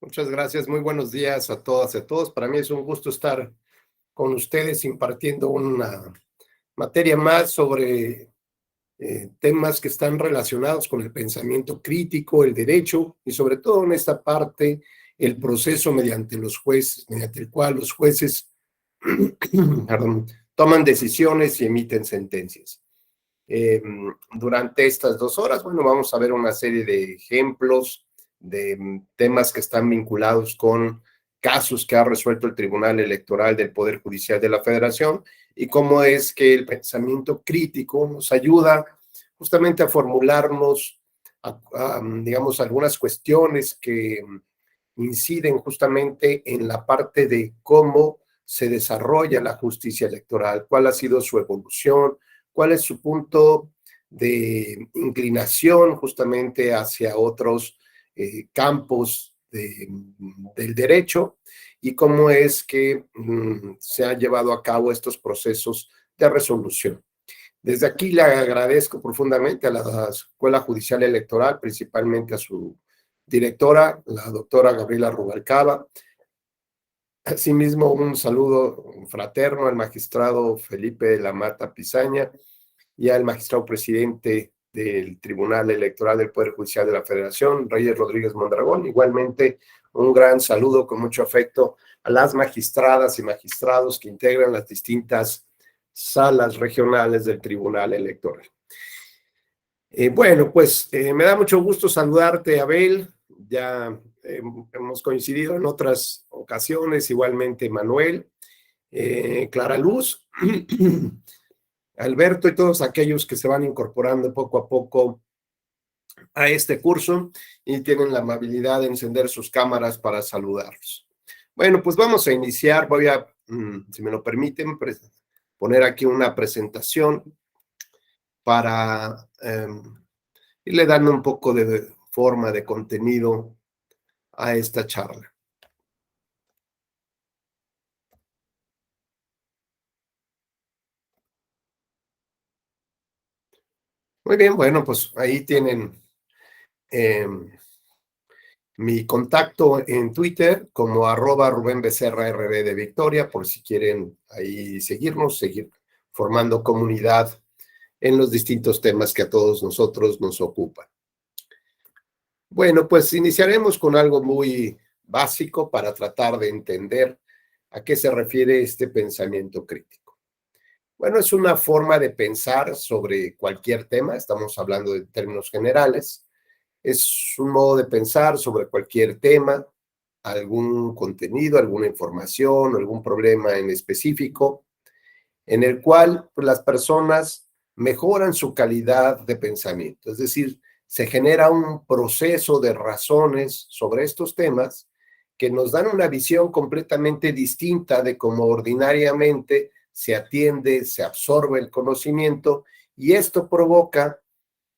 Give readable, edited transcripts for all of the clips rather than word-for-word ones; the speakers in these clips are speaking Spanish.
Muchas gracias, muy buenos días a todas y a todos. Para mí es un gusto estar con ustedes impartiendo una materia más sobre temas que están relacionados con el pensamiento crítico, el derecho y sobre todo en esta parte el proceso mediante los jueces, mediante el cual los jueces perdón, toman decisiones y emiten sentencias. Durante estas 2 horas, bueno, vamos a ver una serie de ejemplos de temas que están vinculados con casos que ha resuelto el Tribunal Electoral del Poder Judicial de la Federación y cómo es que el pensamiento crítico nos ayuda justamente a formularnos, digamos, algunas cuestiones que inciden justamente en la parte de cómo se desarrolla la justicia electoral, cuál ha sido su evolución, cuál es su punto de inclinación justamente hacia otros campos del derecho y cómo es que se han llevado a cabo estos procesos de resolución. Desde aquí le agradezco profundamente a la Escuela Judicial Electoral, principalmente a su directora, la doctora Gabriela Rubalcaba. Asimismo, un saludo fraterno al magistrado Felipe de la Mata Pizaña y al magistrado presidente del Tribunal Electoral del Poder Judicial de la Federación, Reyes Rodríguez Mondragón. Igualmente, un gran saludo con mucho afecto a las magistradas y magistrados que integran las distintas salas regionales del Tribunal Electoral. Bueno, pues me da mucho gusto saludarte, Abel. Ya hemos coincidido en otras ocasiones, igualmente Manuel, Clara Luz, Alberto y todos aquellos que se van incorporando poco a poco a este curso y tienen la amabilidad de encender sus cámaras para saludarlos. Bueno, pues vamos a iniciar. Voy a, si me lo permiten, poner aquí una presentación para irle dando un poco de forma, de contenido a esta charla. Muy bien, bueno, pues ahí tienen mi contacto en Twitter como @RubénBecerraRB de Victoria, por si quieren ahí seguirnos, seguir formando comunidad en los distintos temas que a todos nosotros nos ocupan. Bueno, pues iniciaremos con algo muy básico para tratar de entender a qué se refiere este pensamiento crítico. Bueno, es una forma de pensar sobre cualquier tema, estamos hablando de términos generales, es un modo de pensar sobre cualquier tema, algún contenido, alguna información, algún problema en específico, en el cual pues, las personas mejoran su calidad de pensamiento. Es decir, se genera un proceso de razones sobre estos temas que nos dan una visión completamente distinta de cómo ordinariamente se atiende, se absorbe el conocimiento y esto provoca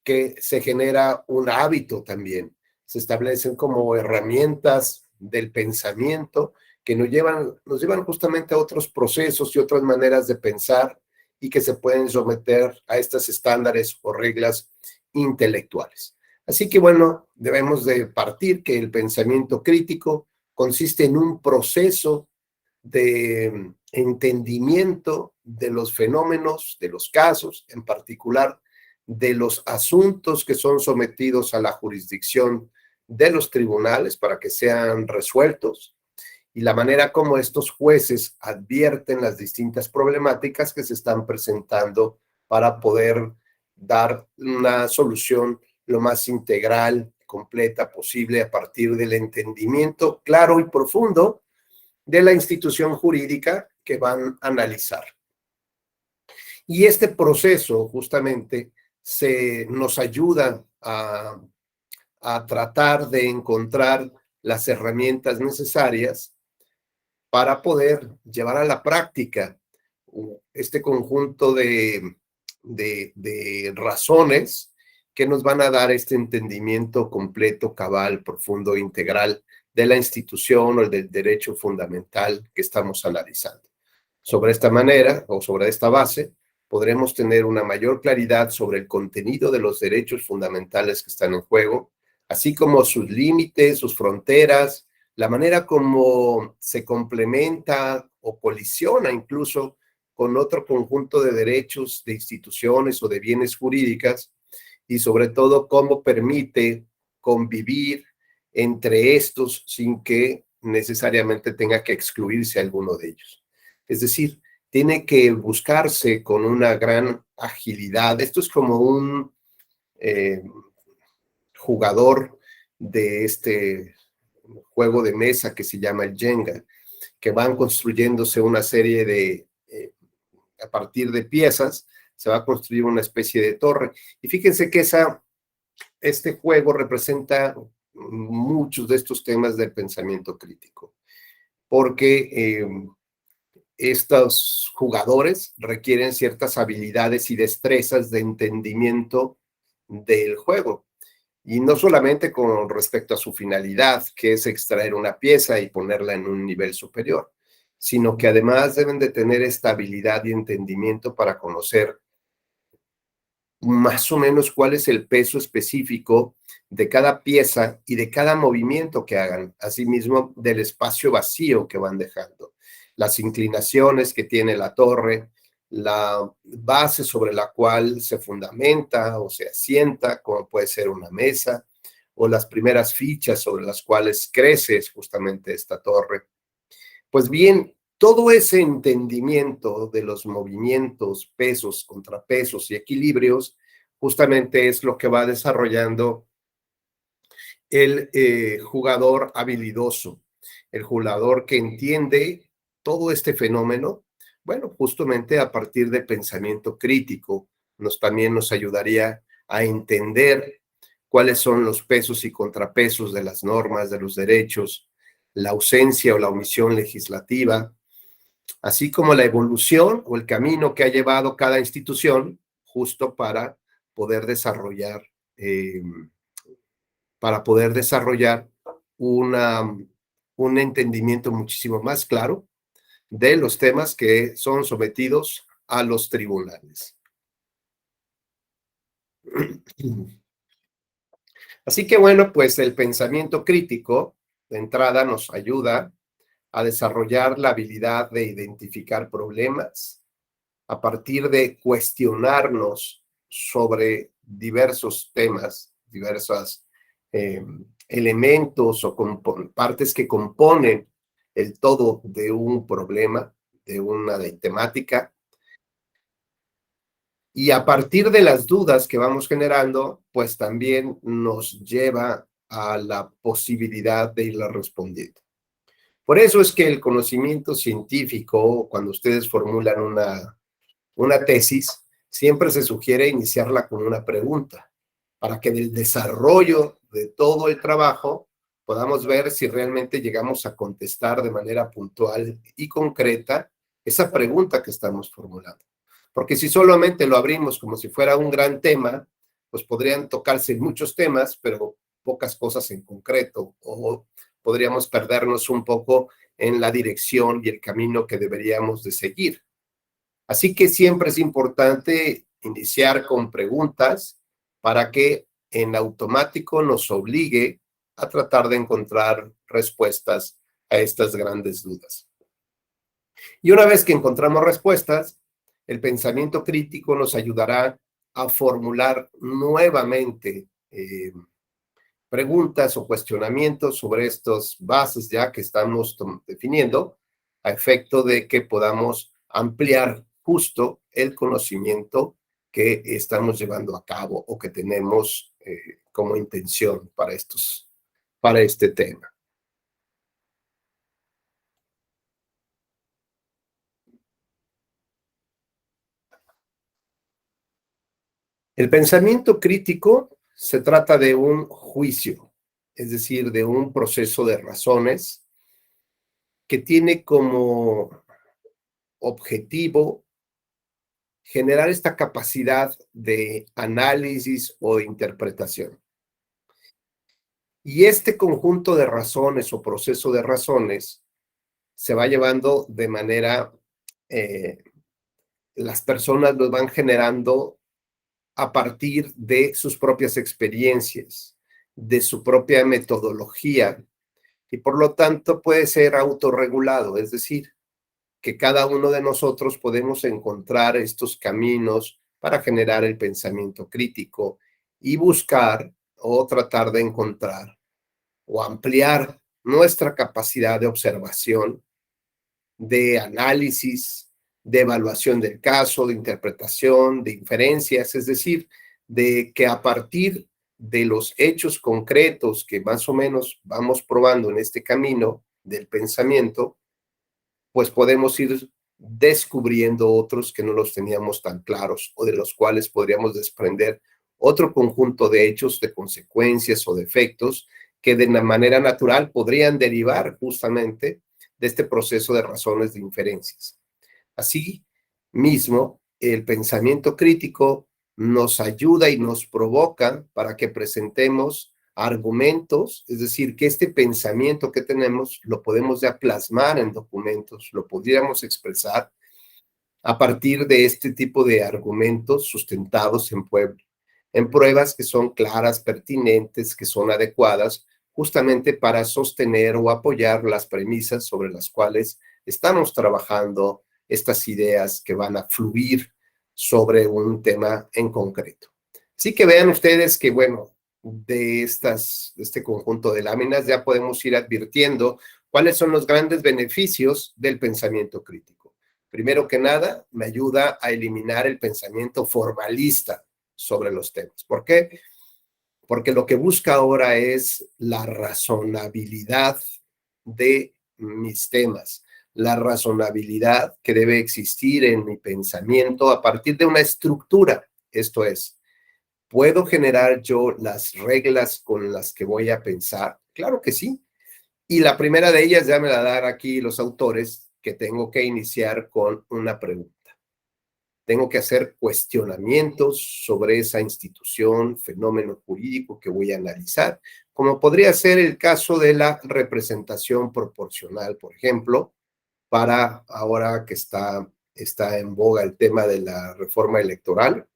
que se genera un hábito también. Se establecen como herramientas del pensamiento que nos llevan justamente a otros procesos y otras maneras de pensar y que se pueden someter a estos estándares o reglas intelectuales. Así que bueno, debemos de partir que el pensamiento crítico consiste en un proceso de entendimiento de los fenómenos, de los casos, en particular de los asuntos que son sometidos a la jurisdicción de los tribunales para que sean resueltos y la manera como estos jueces advierten las distintas problemáticas que se están presentando para poder dar una solución lo más integral, completa posible a partir del entendimiento claro y profundo de la institución jurídica que van a analizar. Y este proceso justamente nos ayuda a tratar de encontrar las herramientas necesarias para poder llevar a la práctica este conjunto de razones que nos van a dar este entendimiento completo, cabal, profundo, integral de la institución o del derecho fundamental que estamos analizando. Sobre esta manera o sobre esta base, podremos tener una mayor claridad sobre el contenido de los derechos fundamentales que están en juego, así como sus límites, sus fronteras, la manera como se complementa o colisiona incluso con otro conjunto de derechos, de instituciones o de bienes jurídicas, y sobre todo cómo permite convivir entre estos sin que necesariamente tenga que excluirse alguno de ellos. Es decir, tiene que buscarse con una gran agilidad. Esto es como un eh, jugador de este juego de mesa que se llama el Jenga, que van construyéndose una serie de, a partir de piezas, se va a construir una especie de torre. Y fíjense que este juego representa muchos de estos temas del pensamiento crítico, porque estos jugadores requieren ciertas habilidades y destrezas de entendimiento del juego. Y no solamente con respecto a su finalidad, que es extraer una pieza y ponerla en un nivel superior, sino que además deben de tener esta habilidad y entendimiento para conocer más o menos cuál es el peso específico de cada pieza y de cada movimiento que hagan, asimismo del espacio vacío que van dejando, las inclinaciones que tiene la torre, la base sobre la cual se fundamenta o se asienta, como puede ser una mesa, o las primeras fichas sobre las cuales crece justamente esta torre. Pues bien, todo ese entendimiento de los movimientos, pesos, contrapesos y equilibrios, justamente es lo que va desarrollando el jugador habilidoso, el jugador que entiende todo este fenómeno. Bueno, justamente a partir del pensamiento crítico, también nos ayudaría a entender cuáles son los pesos y contrapesos de las normas, de los derechos, la ausencia o la omisión legislativa, así como la evolución o el camino que ha llevado cada institución justo poder desarrollar, eh, para poder desarrollar una, un entendimiento muchísimo más claro de los temas que son sometidos a los tribunales. Así que bueno, pues el pensamiento crítico de entrada nos ayuda a desarrollar la habilidad de identificar problemas a partir de cuestionarnos sobre diversos temas, diversos eh, elementos o partes que componen el todo de un problema, de una temática, y a partir de las dudas que vamos generando, pues también nos lleva a la posibilidad de irla respondiendo. Por eso es que el conocimiento científico, cuando ustedes formulan una tesis, siempre se sugiere iniciarla con una pregunta, para que en el desarrollo de todo el trabajo podamos ver si realmente llegamos a contestar de manera puntual y concreta esa pregunta que estamos formulando. Porque si solamente lo abrimos como si fuera un gran tema, pues podrían tocarse muchos temas, pero pocas cosas en concreto, o podríamos perdernos un poco en la dirección y el camino que deberíamos de seguir. Así que siempre es importante iniciar con preguntas para que en automático nos obligue a tratar de encontrar respuestas a estas grandes dudas. Y una vez que encontramos respuestas, el pensamiento crítico nos ayudará a formular nuevamente preguntas o cuestionamientos sobre estas bases ya que estamos definiendo, a efecto de que podamos ampliar justo el conocimiento que estamos llevando a cabo o que tenemos como intención para este tema. El pensamiento crítico se trata de un juicio, es decir, de un proceso de razones que tiene como objetivo generar esta capacidad de análisis o interpretación. Y este conjunto de razones o proceso de razones se va llevando de manera, las personas los van generando a partir de sus propias experiencias, de su propia metodología, y por lo tanto puede ser autorregulado, es decir, que cada uno de nosotros podemos encontrar estos caminos para generar el pensamiento crítico y buscar o tratar de encontrar o ampliar nuestra capacidad de observación, de análisis, de evaluación del caso, de interpretación, de inferencias, es decir, de que a partir de los hechos concretos que más o menos vamos probando en este camino del pensamiento, pues podemos ir descubriendo otros que no los teníamos tan claros o de los cuales podríamos desprender otro conjunto de hechos, de consecuencias o de efectos que de una manera natural podrían derivar justamente de este proceso de razones de inferencias. Así mismo, el pensamiento crítico nos ayuda y nos provoca para que presentemos argumentos, es decir, que este pensamiento que tenemos lo podemos ya plasmar en documentos, lo podríamos expresar a partir de este tipo de argumentos sustentados en pruebas que son claras, pertinentes, que son adecuadas, justamente para sostener o apoyar las premisas sobre las cuales estamos trabajando estas ideas que van a fluir sobre un tema en concreto. Así que vean ustedes que, bueno, de este conjunto de láminas ya podemos ir advirtiendo cuáles son los grandes beneficios del pensamiento crítico. Primero que nada, me ayuda a eliminar el pensamiento formalista sobre los temas. ¿Por qué? Porque lo que busca ahora es la razonabilidad de mis temas, la razonabilidad que debe existir en mi pensamiento a partir de una estructura. Esto es, ¿puedo generar yo las reglas con las que voy a pensar? Claro que sí. Y la primera de ellas ya me la dan aquí los autores, que tengo que iniciar con una pregunta. Tengo que hacer cuestionamientos sobre esa institución, fenómeno jurídico que voy a analizar, como podría ser el caso de la representación proporcional, por ejemplo, para ahora que está en boga el tema de la reforma electoral.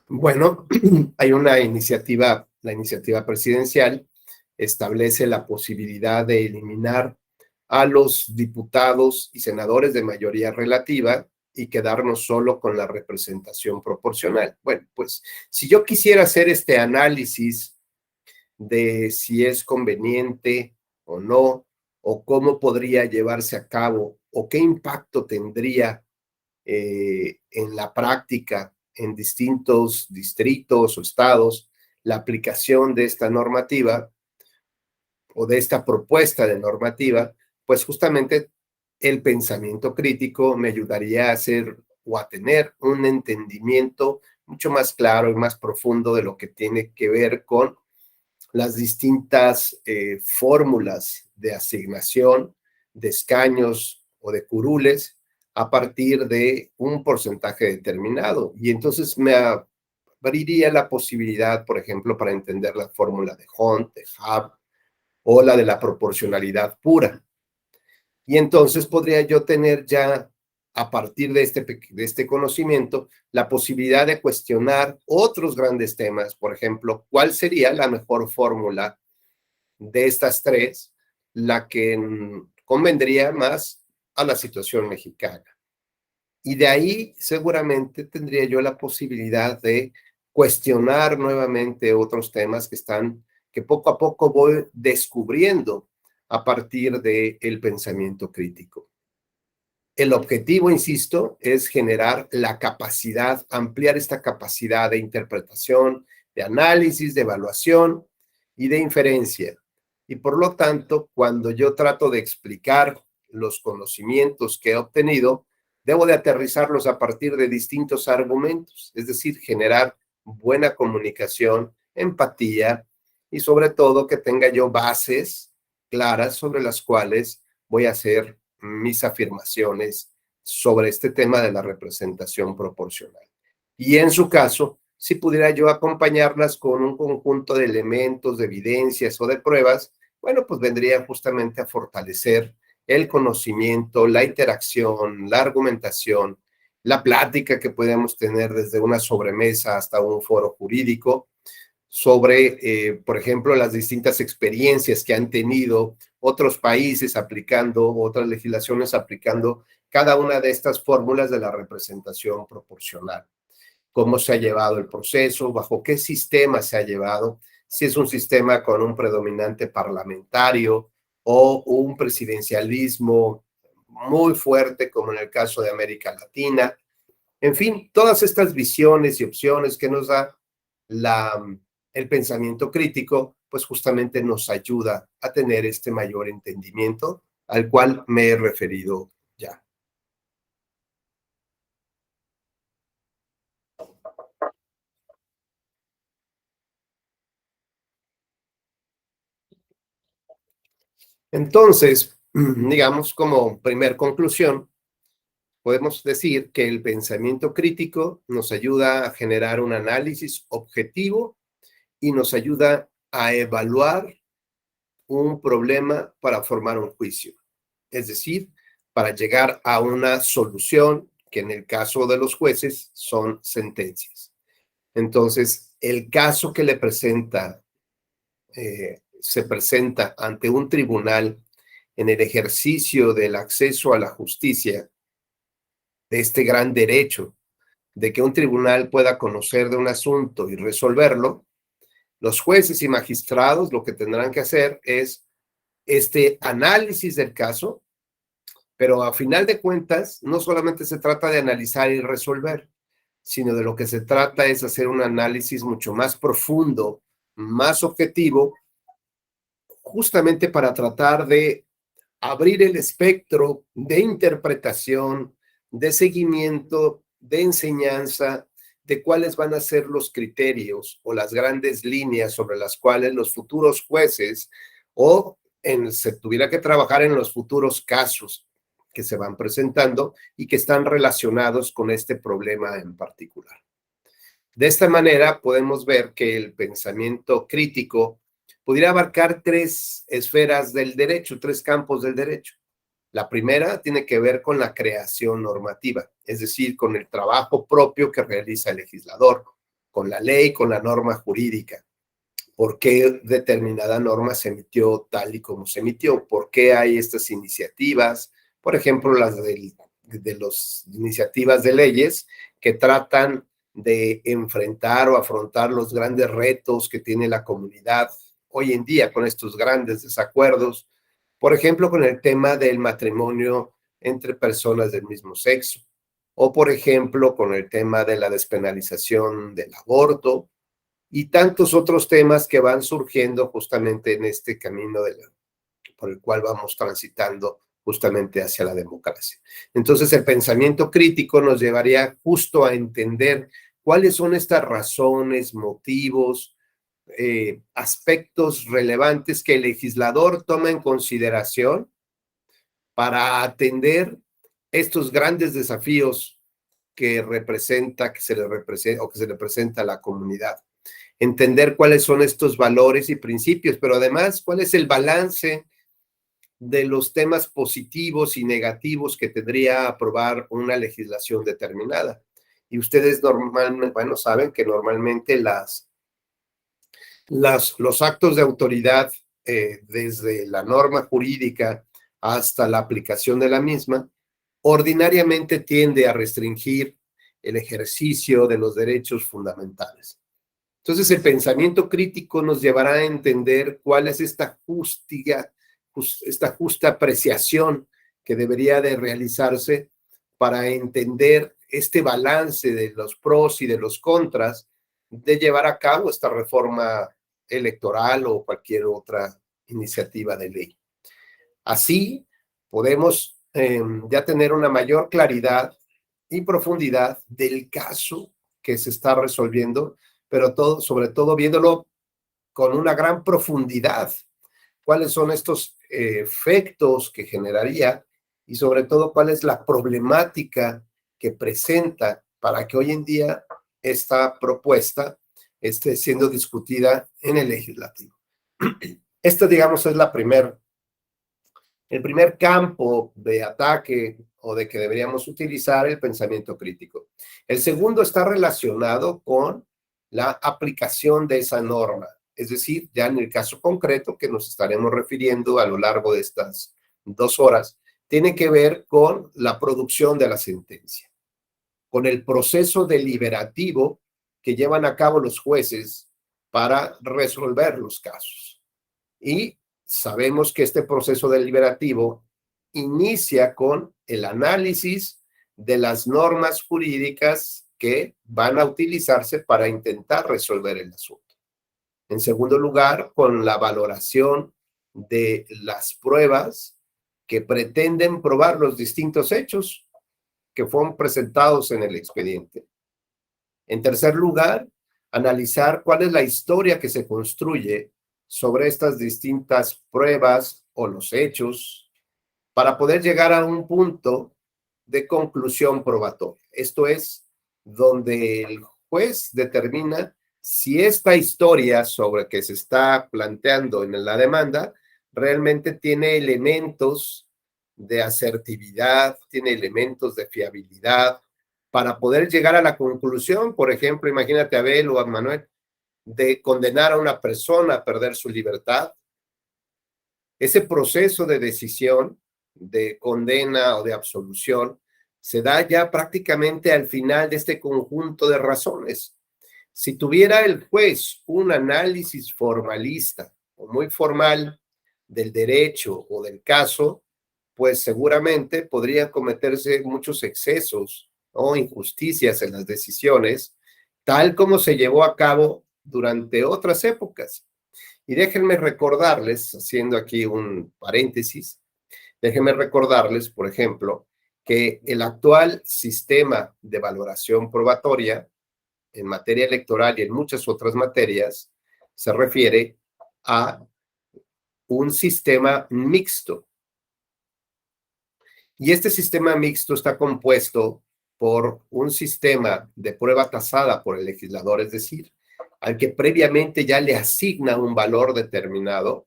Bueno, hay una iniciativa, la iniciativa presidencial establece la posibilidad de eliminar a los diputados y senadores de mayoría relativa y quedarnos solo con la representación proporcional. Bueno, pues si yo quisiera hacer este análisis de si es conveniente o no, o cómo podría llevarse a cabo, o qué impacto tendría en la práctica en distintos distritos o estados la aplicación de esta normativa o de esta propuesta de normativa, pues justamente el pensamiento crítico me ayudaría a hacer o a tener un entendimiento mucho más claro y más profundo de lo que tiene que ver con las distintas fórmulas de asignación de escaños o de curules a partir de un porcentaje determinado. Y entonces me abriría la posibilidad, por ejemplo, para entender la fórmula de Hunt, de Hub o la de la proporcionalidad pura. Y entonces podría yo tener ya, a partir de este conocimiento, la posibilidad de cuestionar otros grandes temas. Por ejemplo, ¿cuál sería la mejor fórmula de estas tres, la que convendría más a la situación mexicana? Y de ahí seguramente tendría yo la posibilidad de cuestionar nuevamente otros temas que poco a poco voy descubriendo a partir del pensamiento crítico. El objetivo, insisto, es generar la capacidad, ampliar esta capacidad de interpretación, de análisis, de evaluación y de inferencia. Y por lo tanto, cuando yo trato de explicar los conocimientos que he obtenido, debo de aterrizarlos a partir de distintos argumentos, es decir, generar buena comunicación, empatía y sobre todo que tenga yo bases claras sobre las cuales voy a hacer mis afirmaciones sobre este tema de la representación proporcional. Y en su caso, si pudiera yo acompañarlas con un conjunto de elementos, de evidencias o de pruebas, bueno, pues vendría justamente a fortalecer el conocimiento, la interacción, la argumentación, la plática que podemos tener desde una sobremesa hasta un foro jurídico sobre, por ejemplo, las distintas experiencias que han tenido otros países aplicando, otras legislaciones aplicando cada una de estas fórmulas de la representación proporcional. Cómo se ha llevado el proceso, bajo qué sistema se ha llevado, si es un sistema con un predominante parlamentario o un presidencialismo muy fuerte, como en el caso de América Latina. En fin, todas estas visiones y opciones que nos da el pensamiento crítico, pues justamente nos ayuda a tener este mayor entendimiento al cual me he referido ya. Entonces, digamos como primer conclusión, podemos decir que el pensamiento crítico nos ayuda a generar un análisis objetivo y nos ayuda a evaluar un problema para formar un juicio, es decir, para llegar a una solución que en el caso de los jueces son sentencias. Entonces, el caso que le presenta, se presenta ante un tribunal en el ejercicio del acceso a la justicia, de este gran derecho de que un tribunal pueda conocer de un asunto y resolverlo, los jueces y magistrados lo que tendrán que hacer es este análisis del caso, pero a final de cuentas no solamente se trata de analizar y resolver, sino de lo que se trata es hacer un análisis mucho más profundo, más objetivo, justamente para tratar de abrir el espectro de interpretación, de seguimiento, de enseñanza, de cuáles van a ser los criterios o las grandes líneas sobre las cuales los futuros jueces se tuviera que trabajar en los futuros casos que se van presentando y que están relacionados con este problema en particular. De esta manera podemos ver que el pensamiento crítico pudiera abarcar tres esferas del derecho, tres campos del derecho. La primera tiene que ver con la creación normativa, es decir, con el trabajo propio que realiza el legislador, con la ley, con la norma jurídica. ¿Por qué determinada norma se emitió tal y como se emitió? ¿Por qué hay estas iniciativas? Por ejemplo, las de las iniciativas de leyes que tratan de enfrentar o afrontar los grandes retos que tiene la comunidad hoy en día con estos grandes desacuerdos, por ejemplo, con el tema del matrimonio entre personas del mismo sexo, o por ejemplo, con el tema de la despenalización del aborto, y tantos otros temas que van surgiendo justamente en este camino por el cual vamos transitando justamente hacia la democracia. Entonces, el pensamiento crítico nos llevaría justo a entender cuáles son estas razones, motivos, aspectos relevantes que el legislador toma en consideración para atender estos grandes desafíos que se le representa o que se le presenta a la comunidad. Entender cuáles son estos valores y principios, pero además cuál es el balance de los temas positivos y negativos que tendría aprobar una legislación determinada. Y ustedes normalmente, bueno, saben que normalmente los actos de autoridad, desde la norma jurídica hasta la aplicación de la misma, ordinariamente tiende a restringir el ejercicio de los derechos fundamentales. Entonces, el pensamiento crítico nos llevará a entender cuál es esta justa apreciación que debería de realizarse para entender este balance de los pros y de los contras de llevar a cabo esta reforma electoral o cualquier otra iniciativa de ley. Así podemos ya tener una mayor claridad y profundidad del caso que se está resolviendo, pero sobre todo viéndolo con una gran profundidad. ¿Cuáles son estos efectos que generaría? Y sobre todo, ¿cuál es la problemática que presenta para que hoy en día esta propuesta esté siendo discutida en el legislativo? Este, digamos, es el primer campo de ataque o de que deberíamos utilizar el pensamiento crítico. El segundo está relacionado con la aplicación de esa norma. Es decir, ya en el caso concreto que nos estaremos refiriendo a lo largo de estas 2 horas, tiene que ver con la producción de la sentencia, con el proceso deliberativo que llevan a cabo los jueces para resolver los casos. Y sabemos que este proceso deliberativo inicia con el análisis de las normas jurídicas que van a utilizarse para intentar resolver el asunto. En segundo lugar, con la valoración de las pruebas que pretenden probar los distintos hechos que fueron presentados en el expediente. En tercer lugar, analizar cuál es la historia que se construye sobre estas distintas pruebas o los hechos para poder llegar a un punto de conclusión probatoria. Esto es donde el juez determina si esta historia sobre que se está planteando en la demanda realmente tiene elementos de asertividad, tiene elementos de fiabilidad para poder llegar a la conclusión. Por ejemplo, imagínate a Abel o a Manuel, de condenar a una persona a perder su libertad. Ese proceso de decisión, de condena o de absolución, se da ya prácticamente al final de este conjunto de razones. Si tuviera el juez un análisis formalista o muy formal del derecho o del caso, pues seguramente podrían cometerse muchos excesos o injusticias en las decisiones, tal como se llevó a cabo durante otras épocas. Y déjenme recordarles, haciendo aquí un paréntesis, déjenme recordarles, por ejemplo, que el actual sistema de valoración probatoria en materia electoral y en muchas otras materias se refiere a un sistema mixto. Y este sistema mixto está compuesto por un sistema de prueba tasada por el legislador, es decir, al que previamente ya le asigna un valor determinado,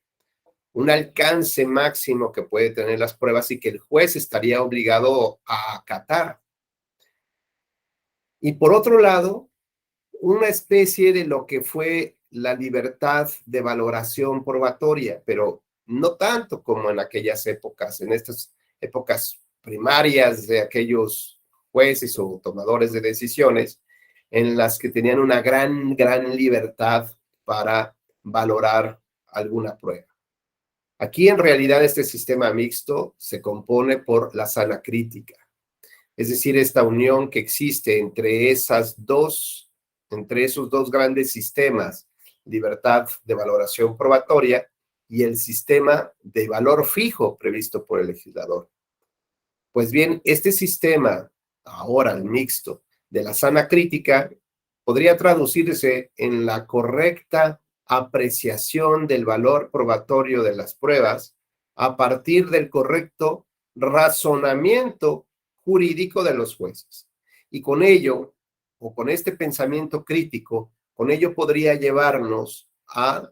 un alcance máximo que puede tener las pruebas y que el juez estaría obligado a acatar. Y por otro lado, una especie de lo que fue la libertad de valoración probatoria, pero no tanto como en aquellas épocas, en estas épocas primarias de aquellos jueces o tomadores de decisiones, en las que tenían una gran libertad para valorar alguna prueba. Aquí en realidad este sistema mixto se compone por la sana crítica, es decir, esta unión que existe entre esos dos grandes sistemas, libertad de valoración probatoria y el sistema de valor fijo previsto por el legislador. Pues bien, este sistema, ahora el mixto, de la sana crítica, podría traducirse en la correcta apreciación del valor probatorio de las pruebas a partir del correcto razonamiento jurídico de los jueces. Y con ello, o con este pensamiento crítico, con ello podría llevarnos a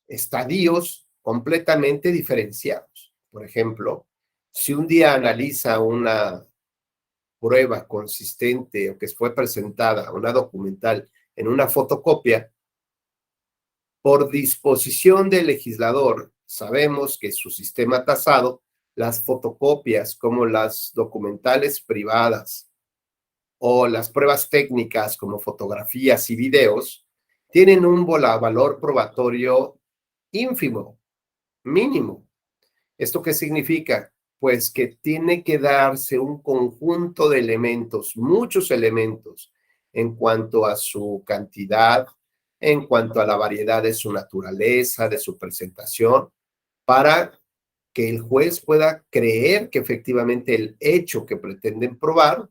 estadios completamente diferenciados. Por ejemplo, si un día analiza una prueba consistente o que fue presentada, una documental, en una fotocopia, por disposición del legislador, sabemos que su sistema tasado, las fotocopias como las documentales privadas o las pruebas técnicas como fotografías y videos, tienen un valor probatorio ínfimo, mínimo. ¿Esto qué significa? Pues que tiene que darse un conjunto de elementos, muchos elementos, en cuanto a su cantidad, en cuanto a la variedad de su naturaleza, de su presentación, para que el juez pueda creer que efectivamente el hecho que pretenden probar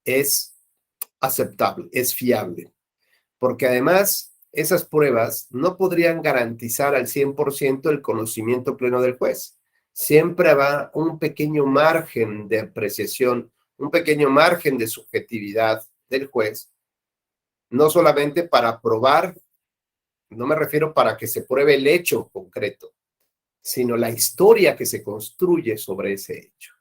es aceptable, es fiable. Porque además esas pruebas no podrían garantizar al 100% el conocimiento pleno del juez. Siempre va un pequeño margen de apreciación, un pequeño margen de subjetividad del juez, no solamente para probar, no me refiero para que se pruebe el hecho concreto, sino la historia que se construye sobre ese hecho.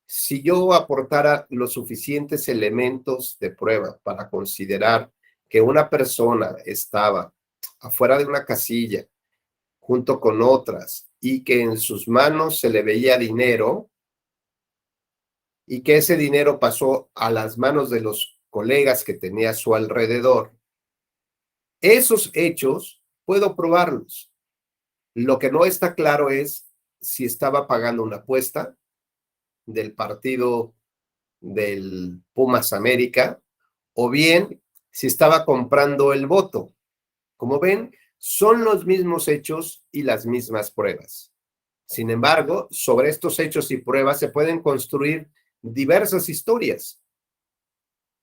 Si yo aportara los suficientes elementos de prueba para considerar que una persona estaba afuera de una casilla junto con otras y que en sus manos se le veía dinero y que ese dinero pasó a las manos de los colegas que tenía a su alrededor, esos hechos puedo probarlos. Lo que no está claro es si estaba pagando una apuesta del partido del Pumas América o bien si estaba comprando el voto. Como ven, son los mismos hechos y las mismas pruebas. Sin embargo, sobre estos hechos y pruebas se pueden construir diversas historias.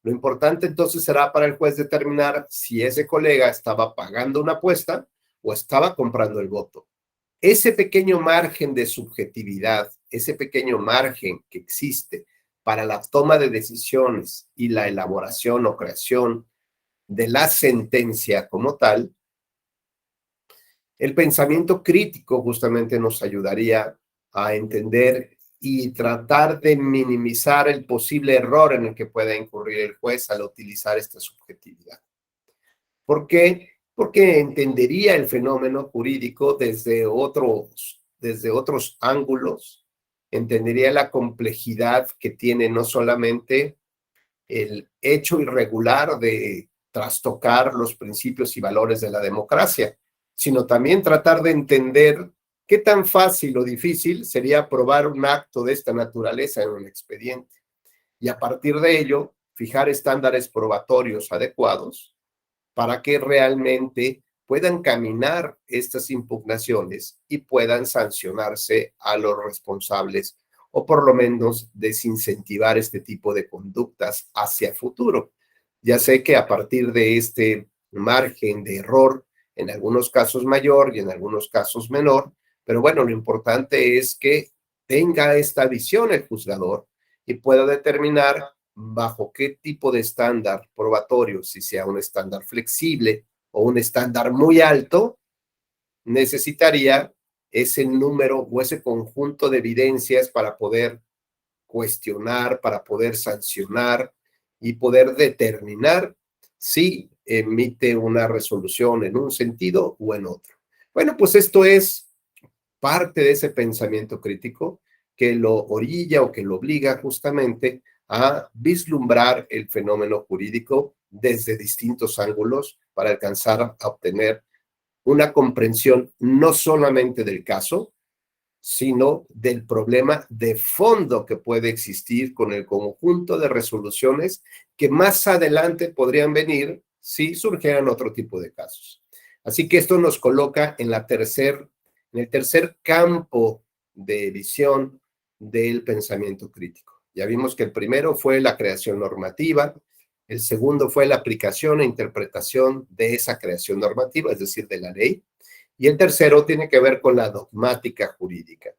Lo importante entonces será para el juez determinar si ese colega estaba pagando una apuesta o estaba comprando el voto. Ese pequeño margen de subjetividad, ese pequeño margen que existe para la toma de decisiones y la elaboración o creación de la sentencia como tal, el pensamiento crítico justamente nos ayudaría a entender y tratar de minimizar el posible error en el que pueda incurrir el juez al utilizar esta subjetividad. ¿Por qué? Porque entendería el fenómeno jurídico desde otros ángulos, entendería la complejidad que tiene no solamente el hecho irregular de trastocar los principios y valores de la democracia, sino también tratar de entender qué tan fácil o difícil sería aprobar un acto de esta naturaleza en un expediente. Y a partir de ello, fijar estándares probatorios adecuados para que realmente puedan caminar estas impugnaciones y puedan sancionarse a los responsables o por lo menos desincentivar este tipo de conductas hacia futuro. Ya sé que a partir de este margen de error, en algunos casos mayor y en algunos casos menor, pero bueno, lo importante es que tenga esta visión el juzgador y pueda determinar bajo qué tipo de estándar probatorio, si sea un estándar flexible o un estándar muy alto, necesitaría ese número o ese conjunto de evidencias para poder cuestionar, para poder sancionar y poder determinar si emite una resolución en un sentido o en otro. Bueno, pues esto es parte de ese pensamiento crítico que lo orilla o que lo obliga justamente a vislumbrar el fenómeno jurídico desde distintos ángulos para alcanzar a obtener una comprensión no solamente del caso, sino del problema de fondo que puede existir con el conjunto de resoluciones que más adelante podrían venir si surgieran otro tipo de casos. Así que esto nos coloca en el tercer campo de visión del pensamiento crítico. Ya vimos que el primero fue la creación normativa, el segundo fue la aplicación e interpretación de esa creación normativa, es decir, de la ley, y el tercero tiene que ver con la dogmática jurídica,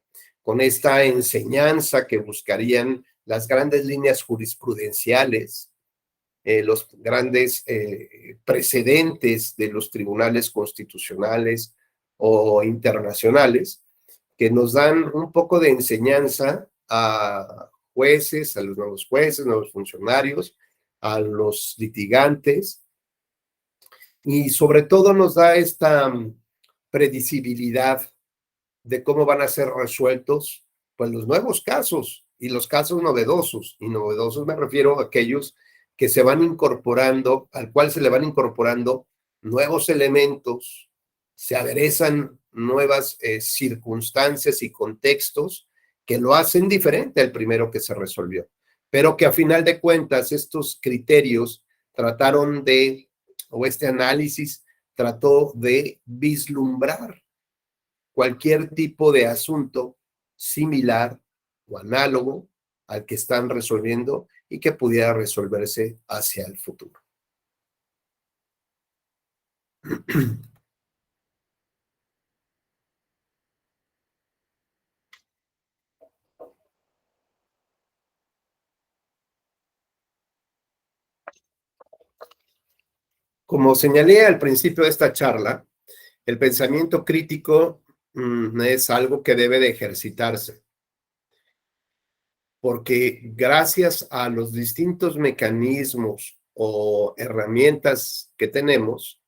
con esta enseñanza que buscarían las grandes líneas jurisprudenciales, los grandes precedentes de los tribunales constitucionales o internacionales, que nos dan un poco de enseñanza a jueces, a los nuevos funcionarios, a los litigantes, y sobre todo nos da esta predecibilidad de cómo van a ser resueltos pues los nuevos casos y los casos novedosos. Y novedosos me refiero a aquellos que se van incorporando, al cual se le van incorporando nuevos elementos, se aderezan nuevas circunstancias y contextos que lo hacen diferente al primero que se resolvió. Pero que a final de cuentas estos criterios trataron de, o este análisis trató de vislumbrar cualquier tipo de asunto similar o análogo al que están resolviendo y que pudiera resolverse hacia el futuro. Como señalé al principio de esta charla, el pensamiento crítico es algo que debe de ejercitarse. porque gracias a los distintos mecanismos o herramientas que tenemos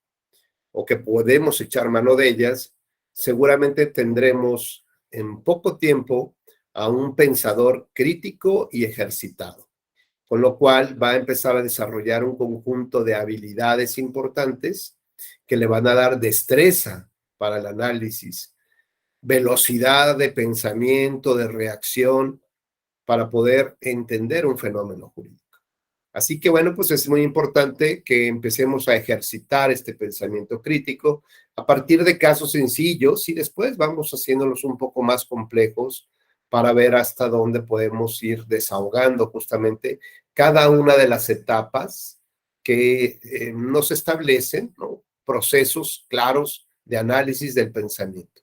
o que podemos echar mano de ellas, seguramente tendremos en poco tiempo a un pensador crítico y ejercitado, con lo cual va a empezar a desarrollar un conjunto de habilidades importantes que le van a dar destreza para el análisis, velocidad de pensamiento, de reacción, para poder entender un fenómeno jurídico. Así que bueno, pues es muy importante que empecemos a ejercitar este pensamiento crítico a partir de casos sencillos y después vamos haciéndolos un poco más complejos para ver hasta dónde podemos ir desahogando justamente cada una de las etapas que nos establecen, ¿no? Procesos claros de análisis del pensamiento.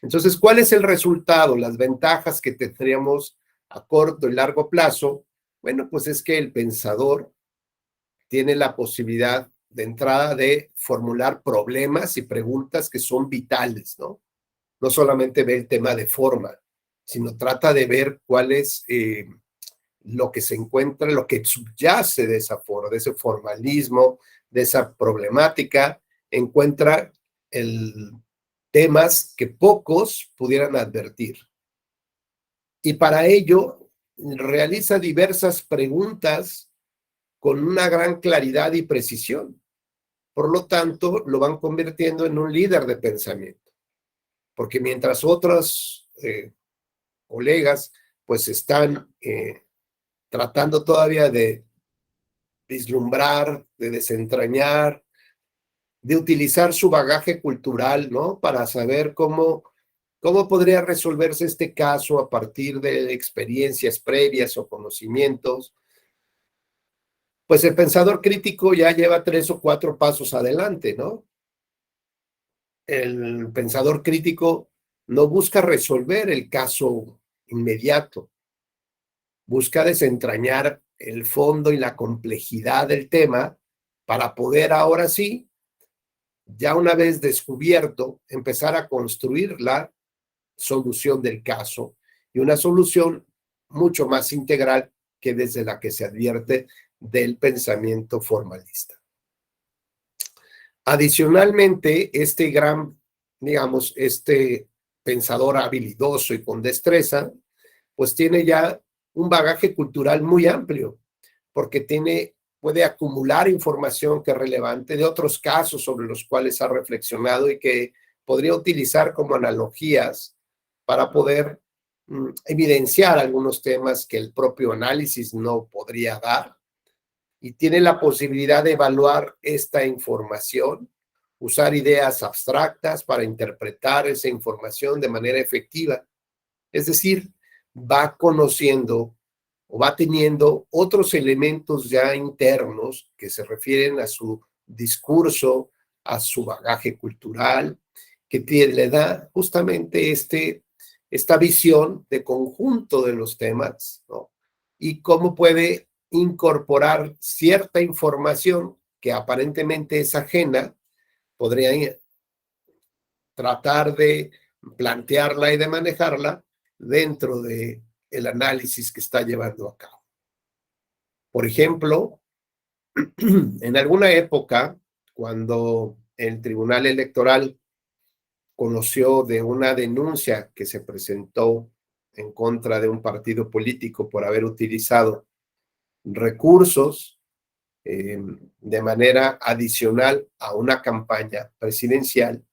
Entonces, ¿cuál es el resultado? Las ventajas que tendríamos a corto y largo plazo. Bueno, pues es que el pensador tiene la posibilidad de entrada de formular problemas y preguntas que son vitales, ¿no? No solamente ve el tema de forma, sino trata de ver cuál es lo que se encuentra, lo que subyace de esa forma, de ese formalismo, de esa problemática, encuentra el temas que pocos pudieran advertir. Y para ello realiza diversas preguntas con una gran claridad y precisión. Por lo tanto, lo van convirtiendo en un líder de pensamiento. Porque mientras otros colegas pues están tratando todavía de vislumbrar, de desentrañar, de utilizar su bagaje cultural, ¿no? Para saber cómo podría resolverse este caso a partir de experiencias previas o conocimientos. Pues el pensador crítico ya lleva 3 o 4 pasos adelante, ¿no? El pensador crítico no busca resolver el caso inmediato, busca desentrañar el fondo y la complejidad del tema para poder ahora sí, ya una vez descubierto, empezar a construir la solución del caso y una solución mucho más integral que desde la que se advierte del pensamiento formalista. Adicionalmente, este pensador habilidoso y con destreza, pues tiene ya un bagaje cultural muy amplio, porque puede acumular información que es relevante de otros casos sobre los cuales ha reflexionado y que podría utilizar como analogías para poder evidenciar algunos temas que el propio análisis no podría dar, y tiene la posibilidad de evaluar esta información, usar ideas abstractas para interpretar esa información de manera efectiva. Es decir, va conociendo o va teniendo otros elementos ya internos que se refieren a su discurso, a su bagaje cultural, que le da justamente esta visión de conjunto de los temas, ¿no? Y cómo puede incorporar cierta información que aparentemente es ajena, podría tratar de plantearla y de manejarla dentro de el análisis que está llevando a cabo. Por ejemplo, en alguna época, cuando el Tribunal Electoral conoció de una denuncia que se presentó en contra de un partido político por haber utilizado recursos de manera adicional a una campaña presidencial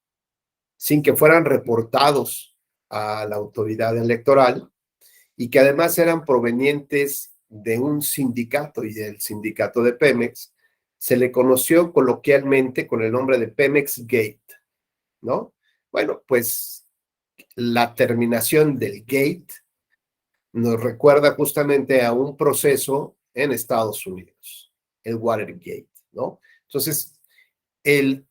sin que fueran reportados a la autoridad electoral y que además eran provenientes de un sindicato y del sindicato de Pemex, se le conoció coloquialmente con el nombre de Pemex Gate, ¿no? Bueno, pues la terminación del Gate nos recuerda justamente a un proceso en Estados Unidos, el Watergate, ¿no? Entonces, el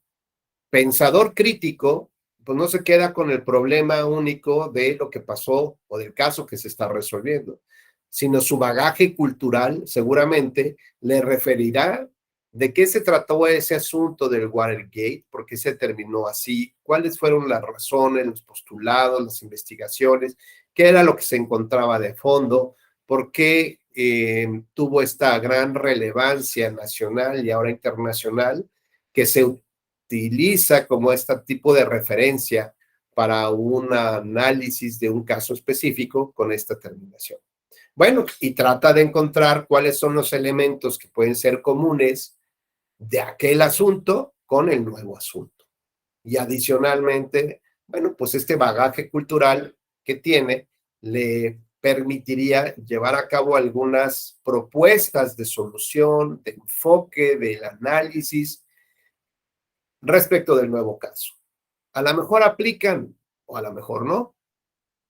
pensador crítico, pues no se queda con el problema único de lo que pasó o del caso que se está resolviendo, sino su bagaje cultural seguramente le referirá de qué se trató ese asunto del Watergate, por qué se terminó así, cuáles fueron las razones, los postulados, las investigaciones, qué era lo que se encontraba de fondo, por qué tuvo esta gran relevancia nacional y ahora internacional, que se utiliza como este tipo de referencia para un análisis de un caso específico con esta terminación. Bueno, y trata de encontrar cuáles son los elementos que pueden ser comunes de aquel asunto con el nuevo asunto. Y adicionalmente, bueno, pues este bagaje cultural que tiene le permitiría llevar a cabo algunas propuestas de solución, de enfoque, del análisis respecto del nuevo caso. A lo mejor aplican o a lo mejor no,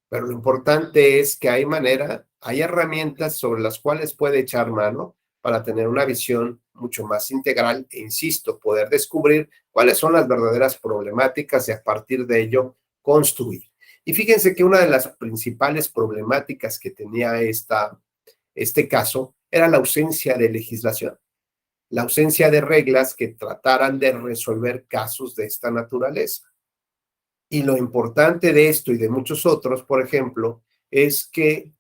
pero lo importante es que hay herramientas sobre las cuales puede echar mano para tener una visión mucho más integral e, insisto, poder descubrir cuáles son las verdaderas problemáticas y a partir de ello construir. Y fíjense que una de las principales problemáticas que tenía este caso era la ausencia de legislación, la ausencia de reglas que trataran de resolver casos de esta naturaleza. Y lo importante de esto y de muchos otros, por ejemplo, es que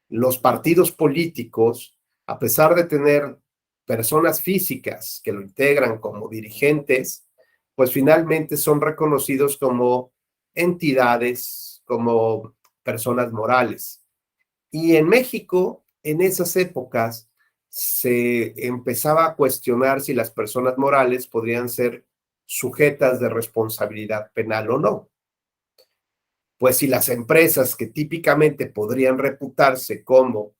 los partidos políticos, a pesar de tener personas físicas que lo integran como dirigentes, pues finalmente son reconocidos como entidades, como personas morales. Y en México, en esas épocas, se empezaba a cuestionar si las personas morales podrían ser sujetas de responsabilidad penal o no. Pues si las empresas que típicamente podrían reputarse como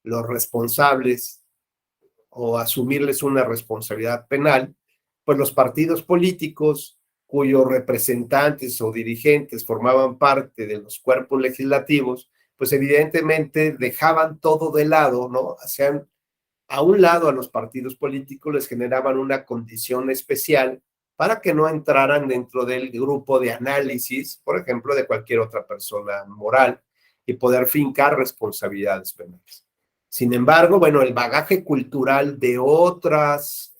los responsables o asumirles una responsabilidad penal, pues los partidos políticos cuyos representantes o dirigentes formaban parte de los cuerpos legislativos, pues evidentemente dejaban todo de lado, ¿no? Hacían a un lado a los partidos políticos, les generaban una condición especial para que no entraran dentro del grupo de análisis, por ejemplo, de cualquier otra persona moral y poder fincar responsabilidades penales. Sin embargo, bueno, el bagaje cultural de otros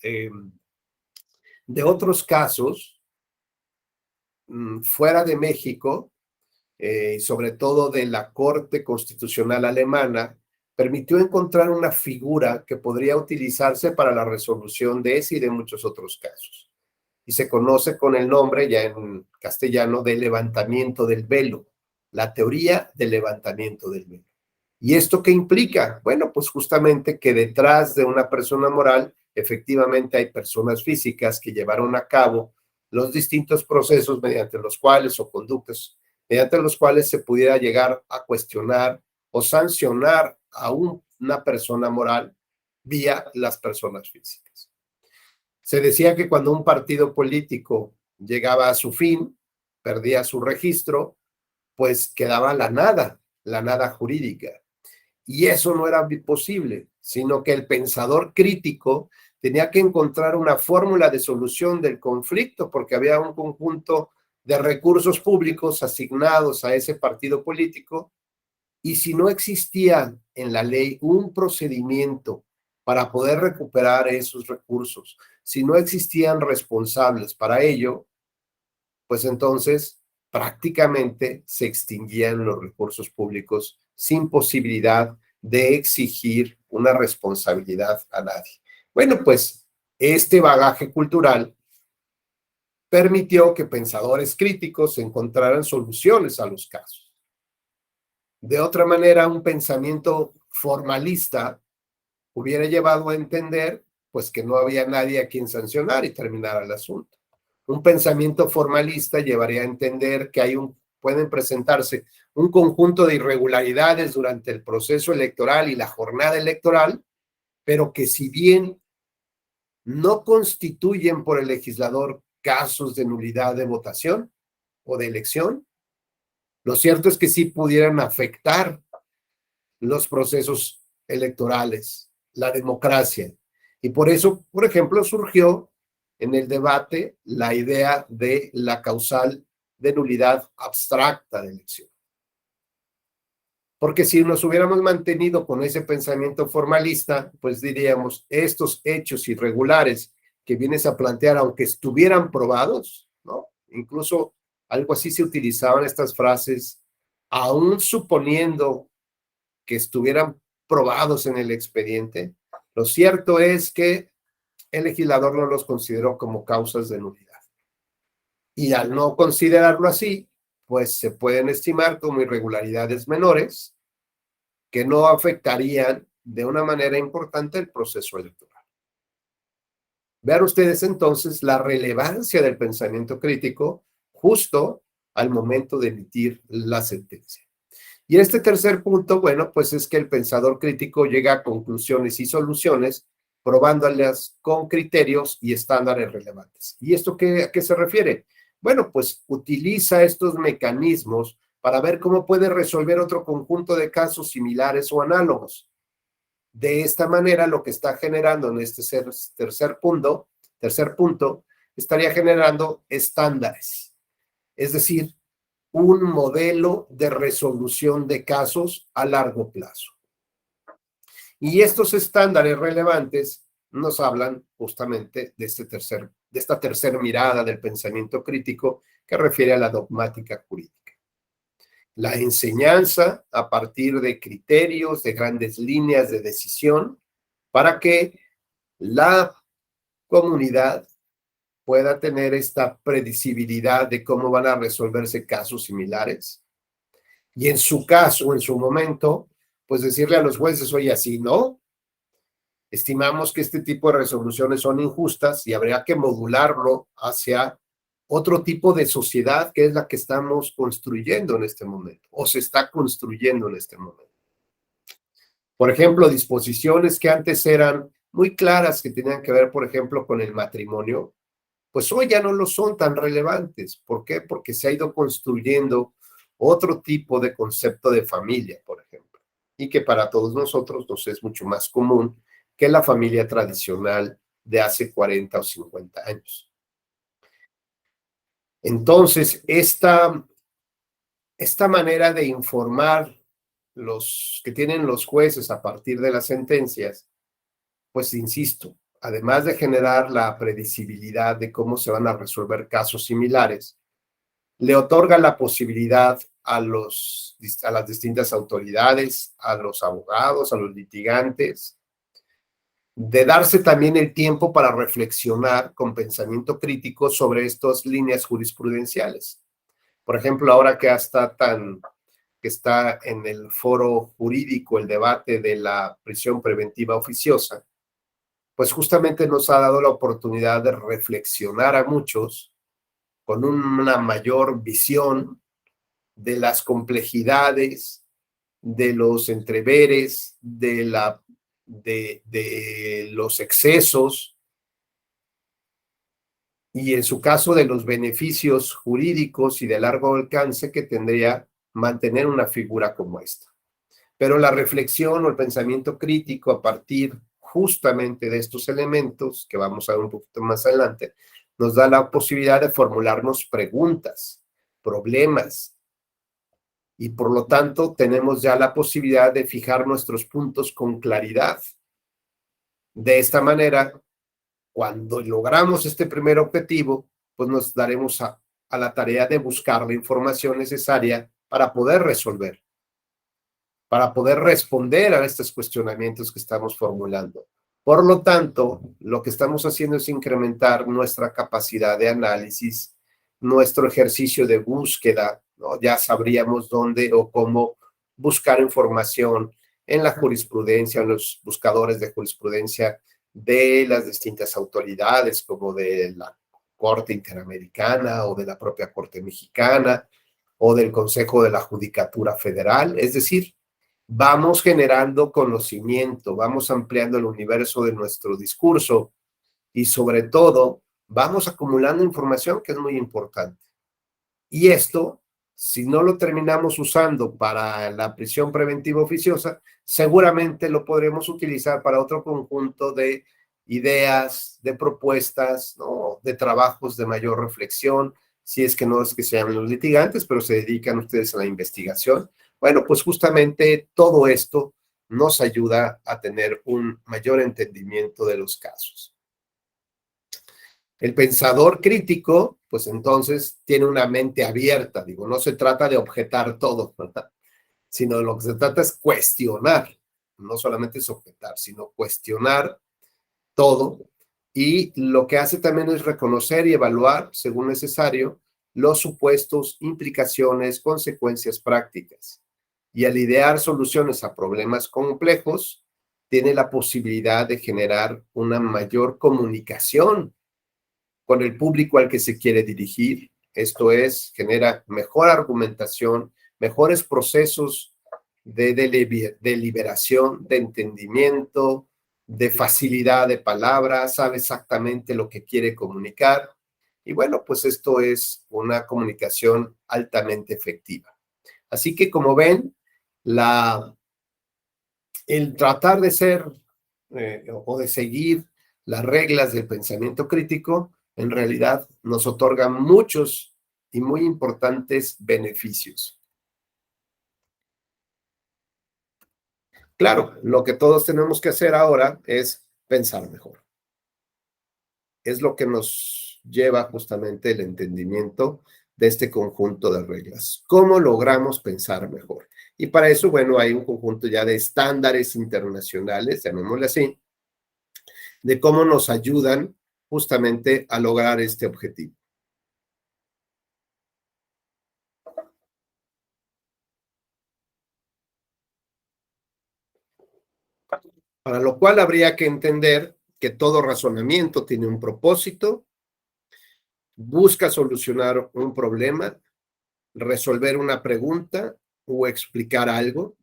casos fuera de México, sobre todo de la Corte Constitucional Alemana, permitió encontrar una figura que podría utilizarse para la resolución de ese y de muchos otros casos. Y se conoce con el nombre, ya en castellano, de levantamiento del velo, la teoría del levantamiento del velo. ¿Y esto qué implica? Bueno, pues justamente que detrás de una persona moral, efectivamente hay personas físicas que llevaron a cabo los distintos procesos mediante los cuales o conductas mediante los cuales se pudiera llegar a cuestionar o sancionar a una persona moral vía las personas físicas. Se decía que cuando un partido político llegaba a su fin, perdía su registro, pues quedaba la nada jurídica. Y eso no era posible, sino que el pensador crítico tenía que encontrar una fórmula de solución del conflicto, porque había un conjunto de recursos públicos asignados a ese partido político, y si no existía en la ley un procedimiento para poder recuperar esos recursos, si no existían responsables para ello, pues entonces prácticamente se extinguían los recursos públicos sin posibilidad de exigir una responsabilidad a nadie. Bueno, pues este bagaje cultural permitió que pensadores críticos encontraran soluciones a los casos. De otra manera, un pensamiento formalista hubiera llevado a entender pues que no había nadie a quien sancionar y terminar el asunto. Un pensamiento formalista llevaría a entender que pueden presentarse un conjunto de irregularidades durante el proceso electoral y la jornada electoral, pero que si bien no constituyen por el legislador casos de nulidad de votación o de elección, lo cierto es que sí pudieran afectar los procesos electorales, la democracia. Y por eso, por ejemplo, surgió en el debate la idea de la causal de nulidad abstracta de elección. Porque si nos hubiéramos mantenido con ese pensamiento formalista, pues diríamos, estos hechos irregulares que vienes a plantear, aunque estuvieran probados, ¿no? Incluso algo así se utilizaban estas frases aún suponiendo que estuvieran probados en el expediente, lo cierto es que el legislador no los consideró como causas de nulidad. Y al no considerarlo así, pues se pueden estimar como irregularidades menores que no afectarían de una manera importante el proceso electoral. Vean ustedes entonces la relevancia del pensamiento crítico justo al momento de emitir la sentencia. Y este tercer punto, bueno, pues es que el pensador crítico llega a conclusiones y soluciones probándolas con criterios y estándares relevantes. ¿Y esto a qué se refiere? Bueno, pues utiliza estos mecanismos para ver cómo puede resolver otro conjunto de casos similares o análogos. De esta manera, lo que está generando en este tercer punto, estaría generando estándares, es decir, un modelo de resolución de casos a largo plazo. Y estos estándares relevantes nos hablan justamente de esta tercera mirada del pensamiento crítico que refiere a la dogmática jurídica. La enseñanza a partir de criterios, de grandes líneas de decisión, para que la comunidad pueda tener esta predecibilidad de cómo van a resolverse casos similares. Y en su caso, en su momento, pues decirle a los jueces, oye, así no, estimamos que este tipo de resoluciones son injustas y habría que modularlo hacia otro tipo de sociedad que es la que estamos construyendo en este momento o se está construyendo en este momento. Por ejemplo, disposiciones que antes eran muy claras que tenían que ver, por ejemplo, con el matrimonio, pues hoy ya no lo son tan relevantes. ¿Por qué? Porque se ha ido construyendo otro tipo de concepto de familia, por ejemplo, y que para todos nosotros nos es mucho más común que la familia tradicional de hace 40 o 50 años. Entonces, esta manera de informar los que tienen los jueces a partir de las sentencias, pues insisto, además de generar la predecibilidad de cómo se van a resolver casos similares, le otorga la posibilidad a las distintas autoridades, a los abogados, a los litigantes, de darse también el tiempo para reflexionar con pensamiento crítico sobre estas líneas jurisprudenciales. Por ejemplo, ahora que está en el foro jurídico el debate de la prisión preventiva oficiosa, pues justamente nos ha dado la oportunidad de reflexionar a muchos con una mayor visión de las complejidades, de los entreveres, de los excesos y en su caso de los beneficios jurídicos y de largo alcance que tendría mantener una figura como esta. Pero la reflexión o el pensamiento crítico a partir justamente de estos elementos, que vamos a ver un poquito más adelante, nos da la posibilidad de formularnos preguntas, problemas, y por lo tanto tenemos ya la posibilidad de fijar nuestros puntos con claridad. De esta manera, cuando logramos este primer objetivo, pues nos daremos a la tarea de buscar la información necesaria para poder resolver, para poder responder a estos cuestionamientos que estamos formulando. Por lo tanto, lo que estamos haciendo es incrementar nuestra capacidad de análisis, nuestro ejercicio de búsqueda, ¿no? Ya sabríamos dónde o cómo buscar información en la jurisprudencia, en los buscadores de jurisprudencia de las distintas autoridades, como de la Corte Interamericana o de la propia Corte Mexicana o del Consejo de la Judicatura Federal. Es decir, vamos generando conocimiento, vamos ampliando el universo de nuestro discurso y sobre todo vamos acumulando información que es muy importante. Y esto, si no lo terminamos usando para la prisión preventiva oficiosa, seguramente lo podremos utilizar para otro conjunto de ideas, de propuestas, ¿no? De trabajos de mayor reflexión, si es que no es que sean los litigantes, pero se dedican ustedes a la investigación. Bueno, pues justamente todo esto nos ayuda a tener un mayor entendimiento de los casos. El pensador crítico, pues entonces tiene una mente abierta, digo, no se trata de objetar todo, ¿verdad? Sino de lo que se trata es cuestionar, no solamente es objetar, sino cuestionar todo, y lo que hace también es reconocer y evaluar, según necesario, los supuestos, implicaciones, consecuencias prácticas. Y al idear soluciones a problemas complejos, tiene la posibilidad de generar una mayor comunicación con el público al que se quiere dirigir. Esto es, genera mejor argumentación, mejores procesos de deliberación, de entendimiento, de facilidad de palabra, sabe exactamente lo que quiere comunicar. Y bueno, pues esto es una comunicación altamente efectiva. Así que como ven, el tratar de ser o de seguir las reglas del pensamiento crítico, en realidad nos otorga muchos y muy importantes beneficios. Claro, lo que todos tenemos que hacer ahora es pensar mejor. Es lo que nos lleva justamente el entendimiento de este conjunto de reglas. ¿Cómo logramos pensar mejor? Y para eso, bueno, hay un conjunto ya de estándares internacionales, llamémosle así, de cómo nos ayudan justamente a lograr este objetivo. Para lo cual habría que entender que todo razonamiento tiene un propósito, busca solucionar un problema, resolver una pregunta o explicar algo,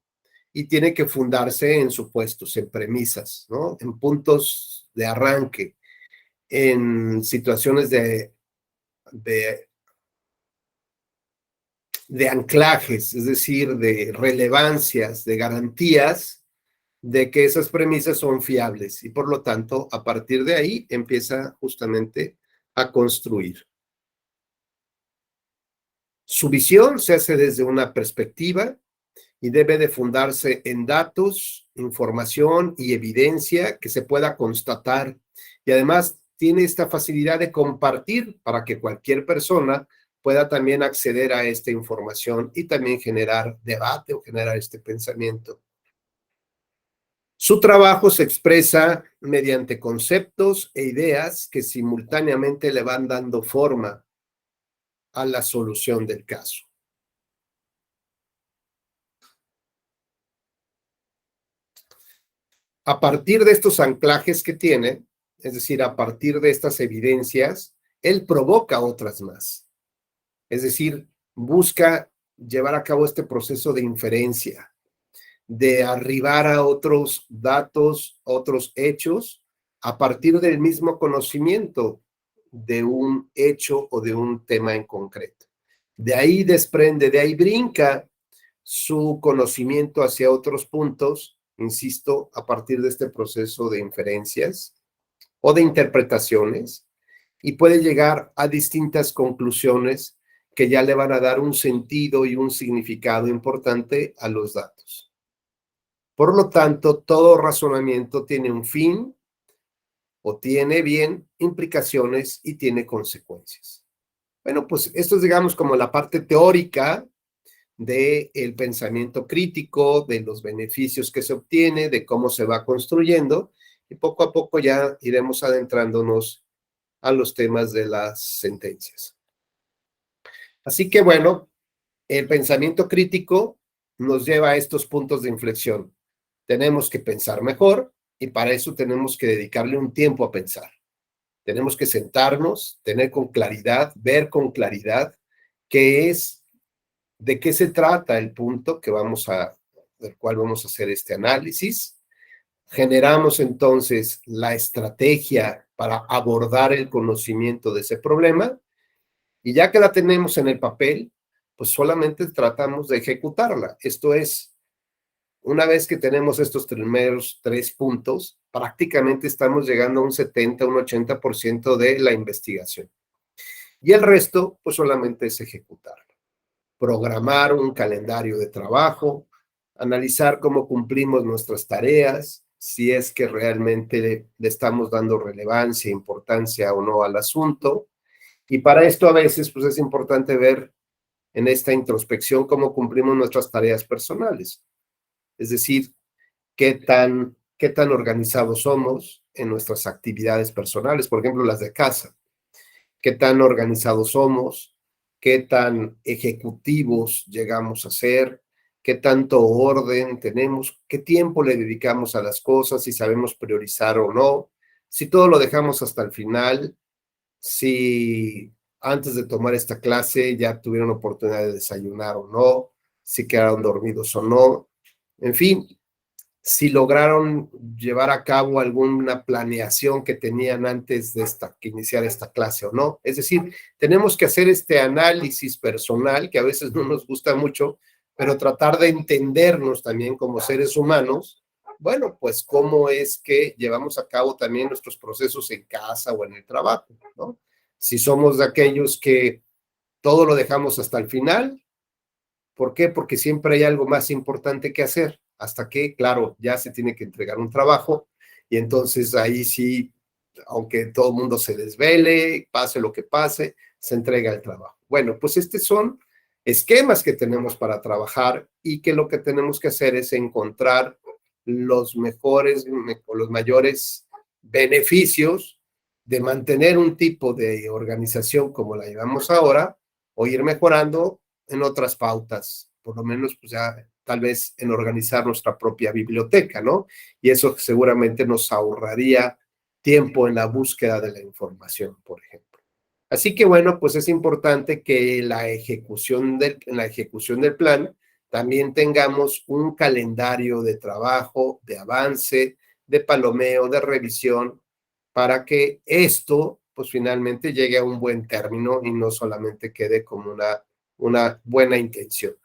y tiene que fundarse en supuestos, en premisas, ¿no? En puntos de arranque, en situaciones de, de anclajes, es decir, de relevancias, de garantías de que esas premisas son fiables, y por lo tanto, a partir de ahí empieza justamente a construir. Su visión se hace desde una perspectiva y debe de fundarse en datos, información y evidencia que se pueda constatar, y además tiene esta facilidad de compartir para que cualquier persona pueda también acceder a esta información y también generar debate o generar este pensamiento. Su trabajo se expresa mediante conceptos e ideas que simultáneamente le van dando forma a la solución del caso. A partir de estos anclajes que tiene, es decir, a partir de estas evidencias, él provoca otras más. Es decir, busca llevar a cabo este proceso de inferencia, de arribar a otros datos, otros hechos, a partir del mismo conocimiento de un hecho o de un tema en concreto. De ahí desprende, de ahí brinca su conocimiento hacia otros puntos, insisto, a partir de este proceso de inferencias o de interpretaciones, y puede llegar a distintas conclusiones que ya le van a dar un sentido y un significado importante a los datos. Por lo tanto, todo razonamiento tiene un fin o tiene bien implicaciones y tiene consecuencias. Bueno, pues esto es, digamos, como la parte teórica del pensamiento crítico, de los beneficios que se obtiene, de cómo se va construyendo, y poco a poco ya iremos adentrándonos a los temas de las sentencias. Así que bueno, el pensamiento crítico nos lleva a estos puntos de inflexión. Tenemos que pensar mejor y para eso tenemos que dedicarle un tiempo a pensar. Tenemos que sentarnos, tener con claridad, ver con claridad qué es, de qué se trata el punto del cual vamos a hacer este análisis. Generamos entonces la estrategia para abordar el conocimiento de ese problema, y ya que la tenemos en el papel, pues solamente tratamos de ejecutarla. Esto es, una vez que tenemos estos primeros 3 puntos, prácticamente estamos llegando a un 70, un 80% de la investigación. Y el resto, pues solamente es ejecutarlo. Programar un calendario de trabajo, analizar cómo cumplimos nuestras tareas, si es que realmente le estamos dando relevancia, importancia o no al asunto. Y para esto a veces pues es importante ver en esta introspección cómo cumplimos nuestras tareas personales. Es decir, qué tan organizados somos en nuestras actividades personales, por ejemplo, las de casa. Qué tan organizados somos, qué tan ejecutivos llegamos a ser, qué tanto orden tenemos, qué tiempo le dedicamos a las cosas, si sabemos priorizar o no, si todo lo dejamos hasta el final, si antes de tomar esta clase ya tuvieron oportunidad de desayunar o no, si quedaron dormidos o no, en fin, si lograron llevar a cabo alguna planeación que tenían antes de que iniciar esta clase o no. Es decir, tenemos que hacer este análisis personal que a veces no nos gusta mucho, pero tratar de entendernos también como seres humanos. Bueno, pues cómo es que llevamos a cabo también nuestros procesos en casa o en el trabajo, ¿no? Si somos de aquellos que todo lo dejamos hasta el final. ¿Por qué? Porque siempre hay algo más importante que hacer, hasta que, claro, ya se tiene que entregar un trabajo y entonces ahí sí, aunque todo el mundo se desvele, pase lo que pase, se entrega el trabajo. Bueno, pues estos son esquemas que tenemos para trabajar y que lo que tenemos que hacer es encontrar los mejores o los mayores beneficios de mantener un tipo de organización como la llevamos ahora o ir mejorando en otras pautas, por lo menos pues ya tal vez en organizar nuestra propia biblioteca, ¿no? Y eso seguramente nos ahorraría tiempo en la búsqueda de la información, por ejemplo. Así que bueno, pues es importante que en la ejecución del plan también tengamos un calendario de trabajo, de avance, de palomeo, de revisión, para que esto pues finalmente llegue a un buen término y no solamente quede como una buena intención.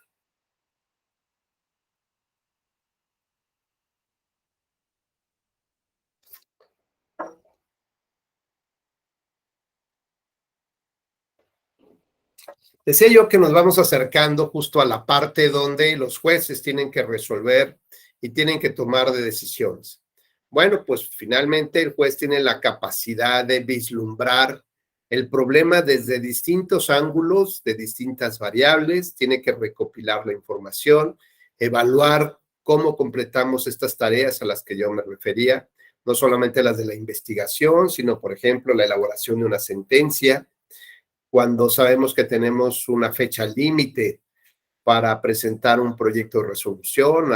Decía yo que nos vamos acercando justo a la parte donde los jueces tienen que resolver y tienen que tomar de decisiones. Bueno, pues finalmente el juez tiene la capacidad de vislumbrar el problema desde distintos ángulos, de distintas variables, tiene que recopilar la información, evaluar cómo completamos estas tareas a las que yo me refería, no solamente las de la investigación, sino, por ejemplo, la elaboración de una sentencia, cuando sabemos que tenemos una fecha límite para presentar un proyecto de resolución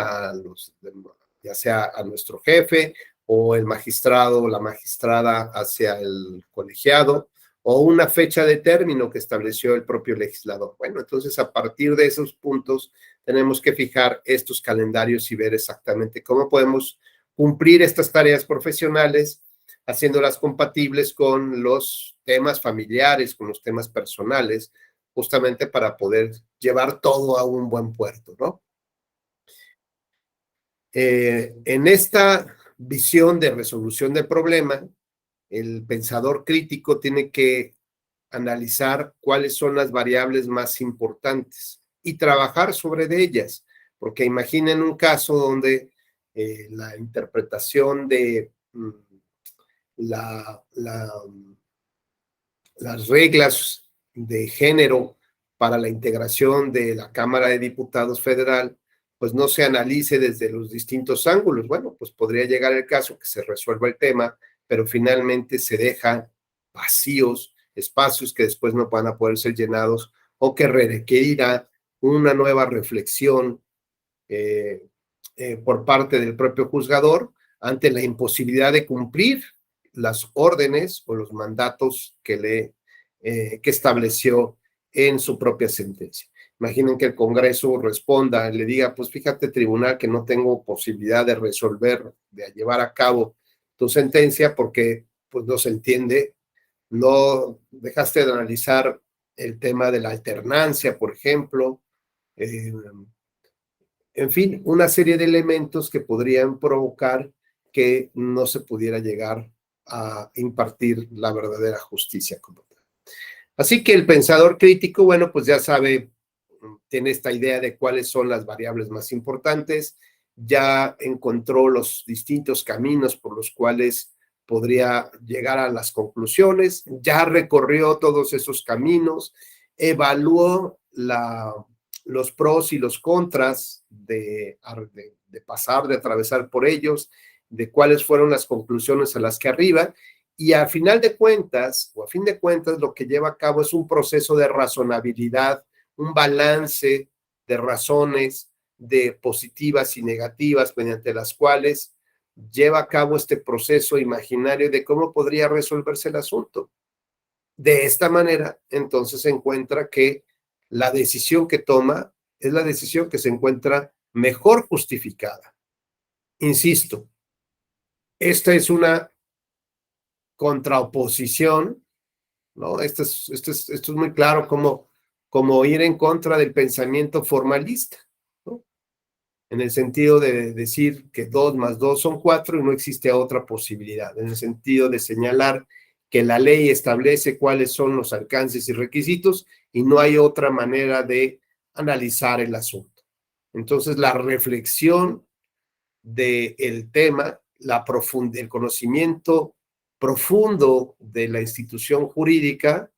ya sea a nuestro jefe o el magistrado o la magistrada hacia el colegiado, o una fecha de término que estableció el propio legislador. Bueno, entonces a partir de esos puntos tenemos que fijar estos calendarios y ver exactamente cómo podemos cumplir estas tareas profesionales, haciéndolas compatibles con los temas familiares, con los temas personales, justamente para poder llevar todo a un buen puerto, ¿no? En esta visión de resolución del problema, el pensador crítico tiene que analizar cuáles son las variables más importantes y trabajar sobre de ellas, porque imaginen un caso donde la interpretación de la, la, las reglas de género para la integración de la Cámara de Diputados Federal, pues no se analice desde los distintos ángulos. Bueno, pues podría llegar el caso que se resuelva el tema, pero finalmente se dejan vacíos, espacios que después no van a poder ser llenados o que requerirá una nueva reflexión eh, por parte del propio juzgador ante la imposibilidad de cumplir las órdenes o los mandatos que estableció en su propia sentencia. Imaginen que el Congreso responda, le diga, pues fíjate, tribunal, que no tengo posibilidad de resolver, de llevar a cabo tu sentencia porque pues no se entiende, no dejaste de analizar el tema de la alternancia, por ejemplo, en fin, una serie de elementos que podrían provocar que no se pudiera llegar a impartir la verdadera justicia como tal. Así que el pensador crítico, bueno, pues ya sabe, tiene esta idea de cuáles son las variables más importantes, ya encontró los distintos caminos por los cuales podría llegar a las conclusiones, ya recorrió todos esos caminos, evaluó los pros y los contras de pasar, de atravesar por ellos, de cuáles fueron las conclusiones a las que arriba, y a final de cuentas, o a fin de cuentas, lo que lleva a cabo es un proceso de razonabilidad, un balance de razones, de positivas y negativas, mediante las cuales lleva a cabo este proceso imaginario de cómo podría resolverse el asunto. De esta manera, entonces se encuentra que la decisión que toma es la decisión que se encuentra mejor justificada. Insisto, esta es una contraoposición, ¿no? Esto es muy claro como ir en contra del pensamiento formalista, ¿no? En el sentido de decir que 2 más 2 son 4 y no existe otra posibilidad, en el sentido de señalar que la ley establece cuáles son los alcances y requisitos y no hay otra manera de analizar el asunto. Entonces, la reflexión del tema, el conocimiento profundo de la institución jurídica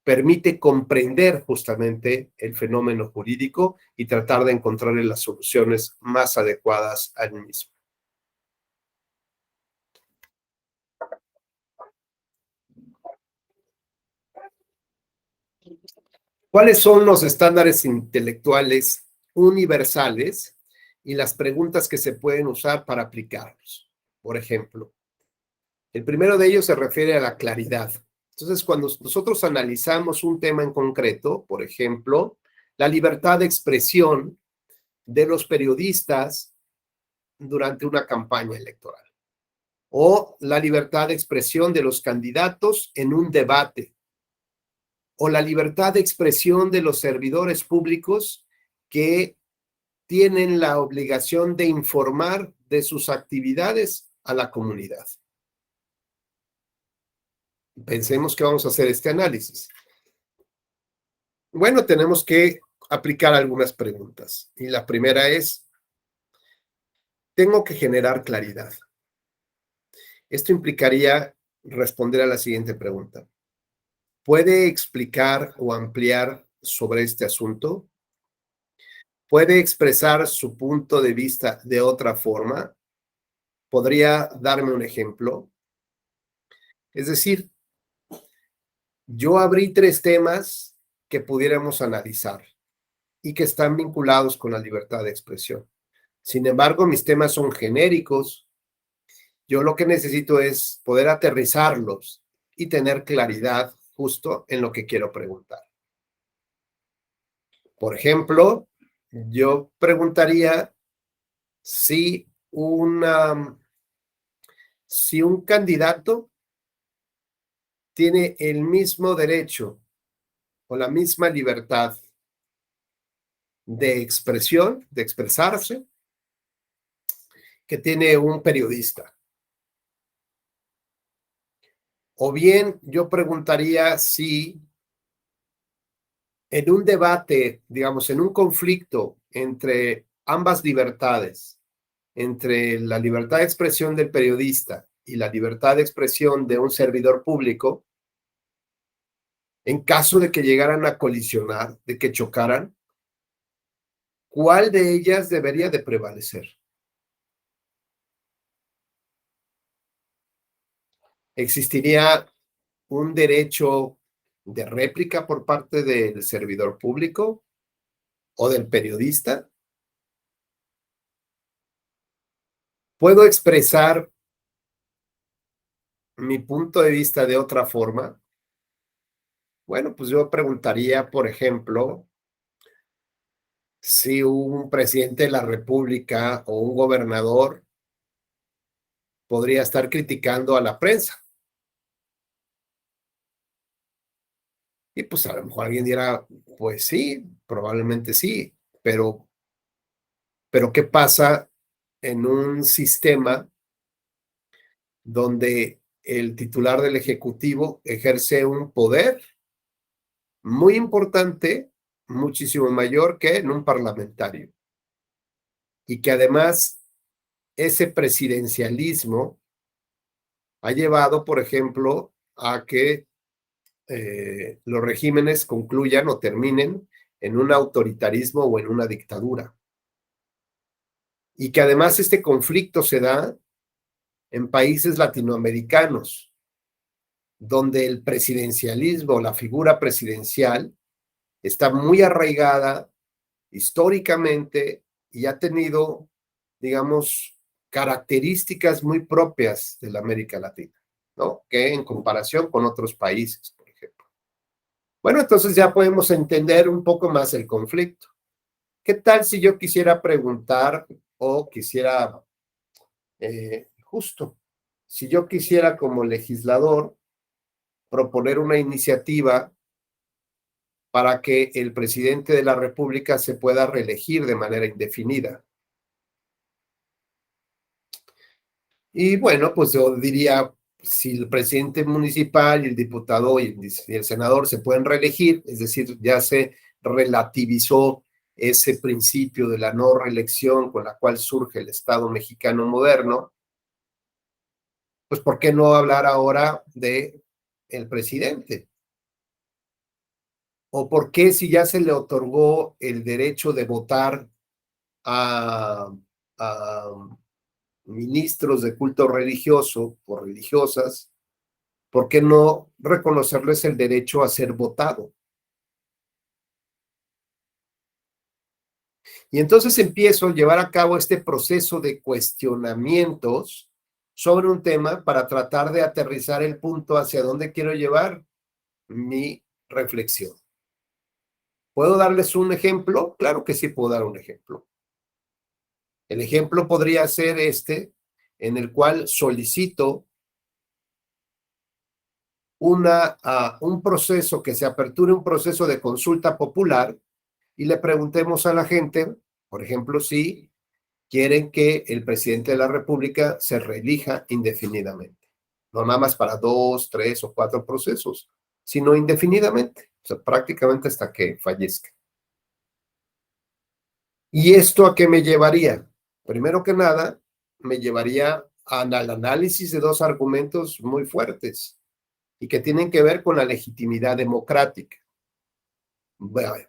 permite comprender justamente el fenómeno jurídico y tratar de encontrarle las soluciones más adecuadas al mismo. ¿Cuáles son los estándares intelectuales universales y las preguntas que se pueden usar para aplicarlos? Por ejemplo, el primero de ellos se refiere a la claridad. Entonces, cuando nosotros analizamos un tema en concreto, por ejemplo, la libertad de expresión de los periodistas durante una campaña electoral, o la libertad de expresión de los candidatos en un debate, o la libertad de expresión de los servidores públicos que tienen la obligación de informar de sus actividades a la comunidad. Pensemos que vamos a hacer este análisis. Bueno, tenemos que aplicar algunas preguntas. Y la primera es, tengo que generar claridad. Esto implicaría responder a la siguiente pregunta. ¿Puede explicar o ampliar sobre este asunto? ¿Puede expresar su punto de vista de otra forma? ¿Podría darme un ejemplo? Es decir, yo abrí 3 temas que pudiéramos analizar y que están vinculados con la libertad de expresión. Sin embargo, mis temas son genéricos. Yo lo que necesito es poder aterrizarlos y tener claridad justo en lo que quiero preguntar. Por ejemplo, yo preguntaría si si un candidato tiene el mismo derecho o la misma libertad de expresión, de expresarse, que tiene un periodista. O bien yo preguntaría si en un debate, digamos, en un conflicto entre ambas libertades, entre la libertad de expresión del periodista y la libertad de expresión de un servidor público, en caso de que llegaran a colisionar, de que chocaran, ¿cuál de ellas debería de prevalecer? ¿Existiría un derecho de réplica por parte del servidor público o del periodista? ¿Puedo expresar mi punto de vista de otra forma? Bueno, pues yo preguntaría, por ejemplo, si un presidente de la República o un gobernador podría estar criticando a la prensa. Y pues a lo mejor alguien dirá, pues sí, probablemente sí, pero ¿qué pasa en un sistema donde el titular del Ejecutivo ejerce un poder muy importante, muchísimo mayor que en un parlamentario? y que además ese presidencialismo ha llevado, por ejemplo, a que los regímenes concluyan o terminen en un autoritarismo o en una dictadura. Y que además este conflicto se da en países latinoamericanos, donde el presidencialismo, la figura presidencial, está muy arraigada históricamente y ha tenido, digamos, características muy propias de la América Latina, ¿no? Que en comparación con otros países, por ejemplo. Bueno, entonces ya podemos entender un poco más el conflicto. ¿Qué tal si yo quisiera preguntar o quisiera, justo, si yo quisiera como legislador proponer una iniciativa para que el presidente de la República se pueda reelegir de manera indefinida? Y bueno, pues yo diría, si el presidente municipal y el diputado y el senador se pueden reelegir, es decir, ya se relativizó ese principio de la no reelección con la cual surge el Estado mexicano moderno, pues ¿por qué no hablar ahora de el presidente? ¿O por qué si ya se le otorgó el derecho de votar a ministros de culto religioso o religiosas, ¿por qué no reconocerles el derecho a ser votado? Y entonces empiezo a llevar a cabo este proceso de cuestionamientos sobre un tema para tratar de aterrizar el punto hacia dónde quiero llevar mi reflexión. ¿Puedo darles un ejemplo? Claro que sí puedo dar un ejemplo. El ejemplo podría ser este, en el cual solicito un proceso, que se aperture un proceso de consulta popular y le preguntemos a la gente, por ejemplo, si quieren que el presidente de la República se reelija indefinidamente. No nada más para 2, 3 o 4 procesos, sino indefinidamente, o sea, prácticamente hasta que fallezca. ¿Y esto a qué me llevaría? Primero que nada, me llevaría al análisis de dos argumentos muy fuertes y que tienen que ver con la legitimidad democrática.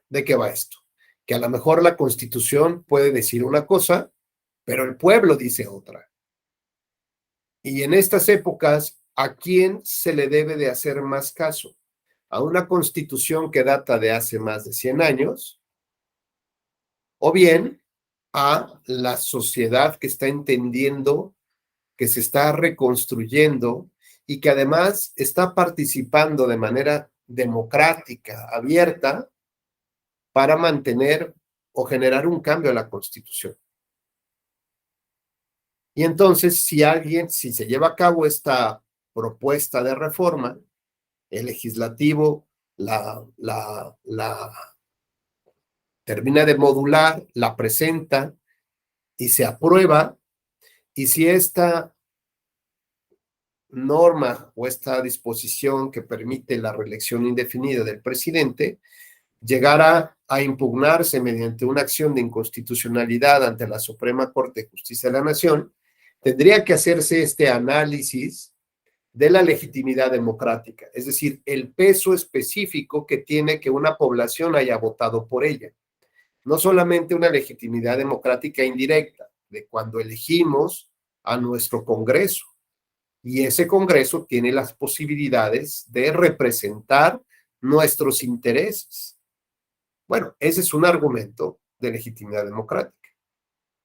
¿De qué va esto? Que a lo mejor la Constitución puede decir una cosa, pero el pueblo dice otra. Y en estas épocas, ¿a quién se le debe de hacer más caso? ¿A una Constitución que data de hace más de 100 años? ¿O bien a la sociedad que está entendiendo, que se está reconstruyendo y que además está participando de manera democrática, abierta, para mantener o generar un cambio a la Constitución? Y entonces, si se lleva a cabo esta propuesta de reforma, el legislativo la termina de modular, la presenta y se aprueba, y si esta norma o esta disposición que permite la reelección indefinida del presidente llegara a impugnarse mediante una acción de inconstitucionalidad ante la Suprema Corte de Justicia de la Nación, tendría que hacerse este análisis de la legitimidad democrática, es decir, el peso específico que tiene que una población haya votado por ella. No solamente una legitimidad democrática indirecta, de cuando elegimos a nuestro Congreso, y ese Congreso tiene las posibilidades de representar nuestros intereses. Bueno, ese es un argumento de legitimidad democrática.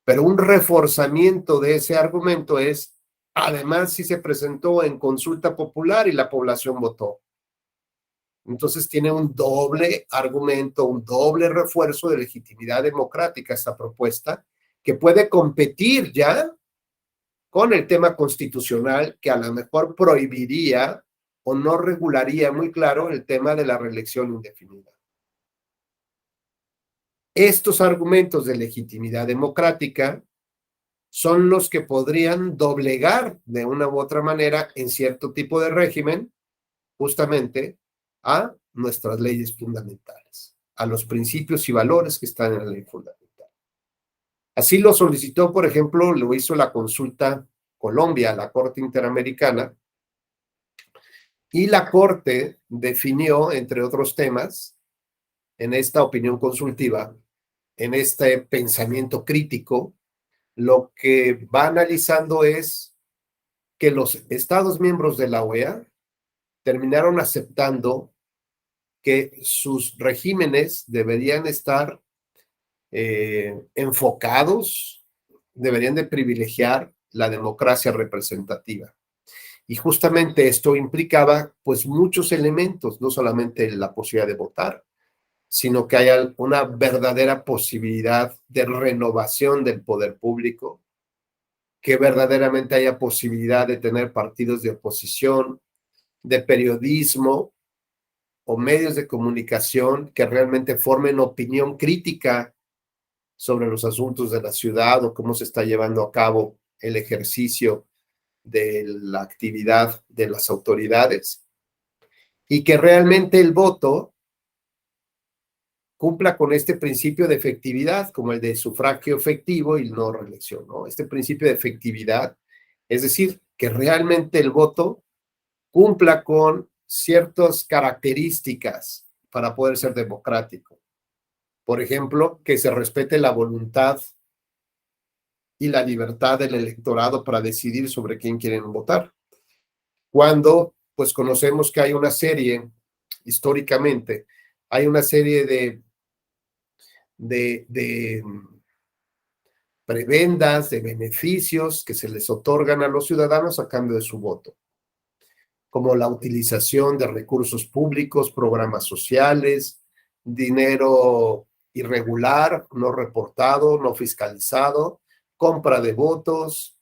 Pero un reforzamiento de ese argumento es, además, si se presentó en consulta popular y la población votó. Entonces tiene un doble argumento, un doble refuerzo de legitimidad democrática esta propuesta, que puede competir ya con el tema constitucional, que a lo mejor prohibiría o no regularía muy claro el tema de la reelección indefinida. Estos argumentos de legitimidad democrática son los que podrían doblegar de una u otra manera en cierto tipo de régimen justamente a nuestras leyes fundamentales, a los principios y valores que están en la ley fundamental. Así lo solicitó, por ejemplo, lo hizo la consulta Colombia, la Corte Interamericana, y la Corte definió, entre otros temas, en esta opinión consultiva, en este pensamiento crítico, lo que va analizando es que los Estados miembros de la OEA terminaron aceptando que sus regímenes deberían estar enfocados, deberían de privilegiar la democracia representativa. Y justamente esto implicaba pues muchos elementos, no solamente la posibilidad de votar, sino que haya una verdadera posibilidad de renovación del poder público, que verdaderamente haya posibilidad de tener partidos de oposición, de periodismo o medios de comunicación que realmente formen opinión crítica sobre los asuntos de la ciudad o cómo se está llevando a cabo el ejercicio de la actividad de las autoridades, y que realmente el voto cumpla con este principio de efectividad, como el de sufragio efectivo y no reelección, ¿no? Este principio de efectividad, es decir, que realmente el voto cumpla con ciertas características para poder ser democrático. Por ejemplo, que se respete la voluntad y la libertad del electorado para decidir sobre quién quieren votar. Cuando, pues conocemos que hay una serie, históricamente, hay una serie de prebendas, de beneficios que se les otorgan a los ciudadanos a cambio de su voto, como la utilización de recursos públicos, programas sociales, dinero irregular, no reportado, no fiscalizado, compra de votos,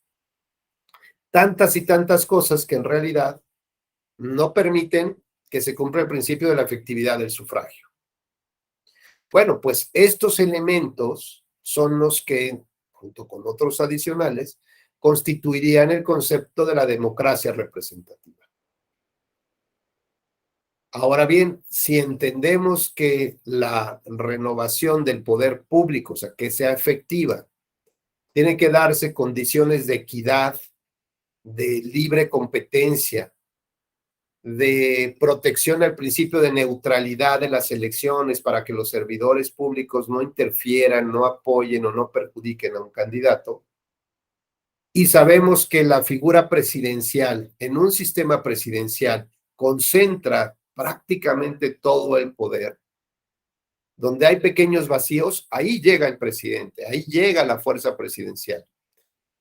tantas y tantas cosas que en realidad no permiten que se cumpla el principio de la efectividad del sufragio. Bueno, pues estos elementos son los que, junto con otros adicionales, constituirían el concepto de la democracia representativa. Ahora bien, si entendemos que la renovación del poder público, o sea, que sea efectiva, tiene que darse condiciones de equidad, de libre competencia, de protección al principio de neutralidad de las elecciones para que los servidores públicos no interfieran, no apoyen o no perjudiquen a un candidato. Y sabemos que la figura presidencial en un sistema presidencial concentra prácticamente todo el poder. Donde hay pequeños vacíos, ahí llega el presidente, ahí llega la fuerza presidencial.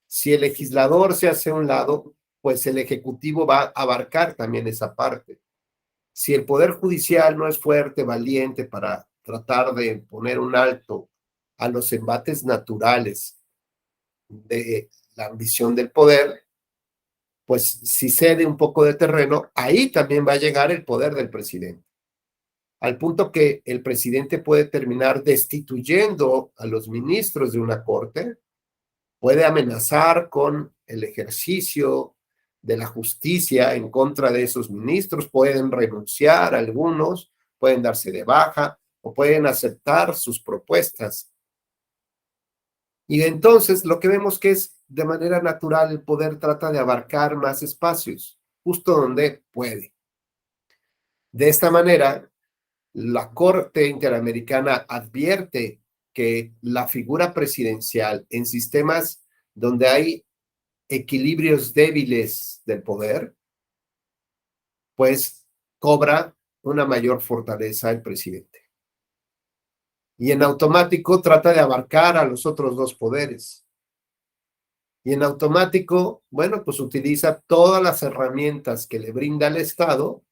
Si el legislador se hace a un lado, pues el ejecutivo va a abarcar también esa parte. Si el Poder Judicial no es fuerte, valiente para tratar de poner un alto a los embates naturales de la ambición del poder, pues si cede un poco de terreno, ahí también va a llegar el poder del presidente. Al punto que el presidente puede terminar destituyendo a los ministros de una corte, puede amenazar con el ejercicio de la justicia en contra de esos ministros, pueden renunciar algunos, pueden darse de baja o pueden aceptar sus propuestas. Y entonces lo que vemos que es de manera natural el poder trata de abarcar más espacios, justo donde puede. De esta manera, la Corte Interamericana advierte que la figura presidencial en sistemas donde hay equilibrios débiles del poder, pues cobra una mayor fortaleza el presidente. Y en automático trata de abarcar a los otros dos poderes. Y en automático, bueno, pues utiliza todas las herramientas que le brinda el Estado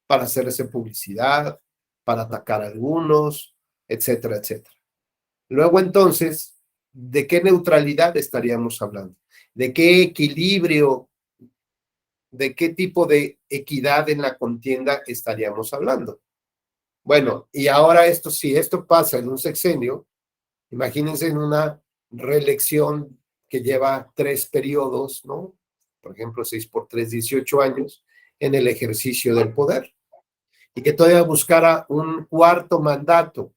para hacerse publicidad, para atacar a algunos, etcétera, etcétera. Luego entonces, ¿de qué neutralidad estaríamos hablando? ¿De qué equilibrio, de qué tipo de equidad en la contienda estaríamos hablando? Bueno, y ahora esto, si esto pasa en un sexenio, imagínense en una reelección que lleva 3 periodos, ¿no? Por ejemplo, 6 por 3, 18 años en el ejercicio del poder, y que todavía buscara un cuarto mandato.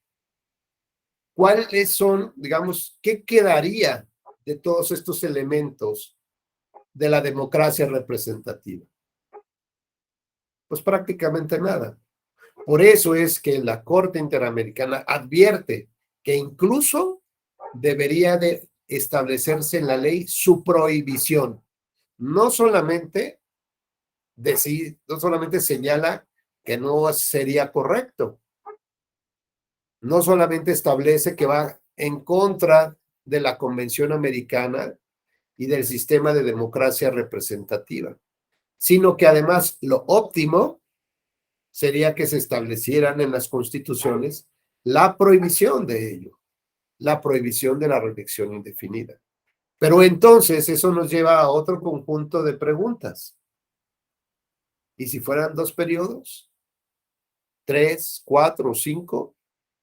¿cuáles son, digamos, qué quedaría de todos estos elementos de la democracia representativa? Pues prácticamente nada. Por eso es que la Corte Interamericana advierte que incluso debería de establecerse en la ley su prohibición. No solamente no solamente señala que no sería correcto, no solamente establece que va en contra de la Convención Americana y del sistema de democracia representativa, sino que además lo óptimo sería que se establecieran en las constituciones la prohibición de ello, la prohibición de la reelección indefinida. Pero entonces eso nos lleva a otro conjunto de preguntas. ¿Y si fueran 2 periodos? 3, 4, 5.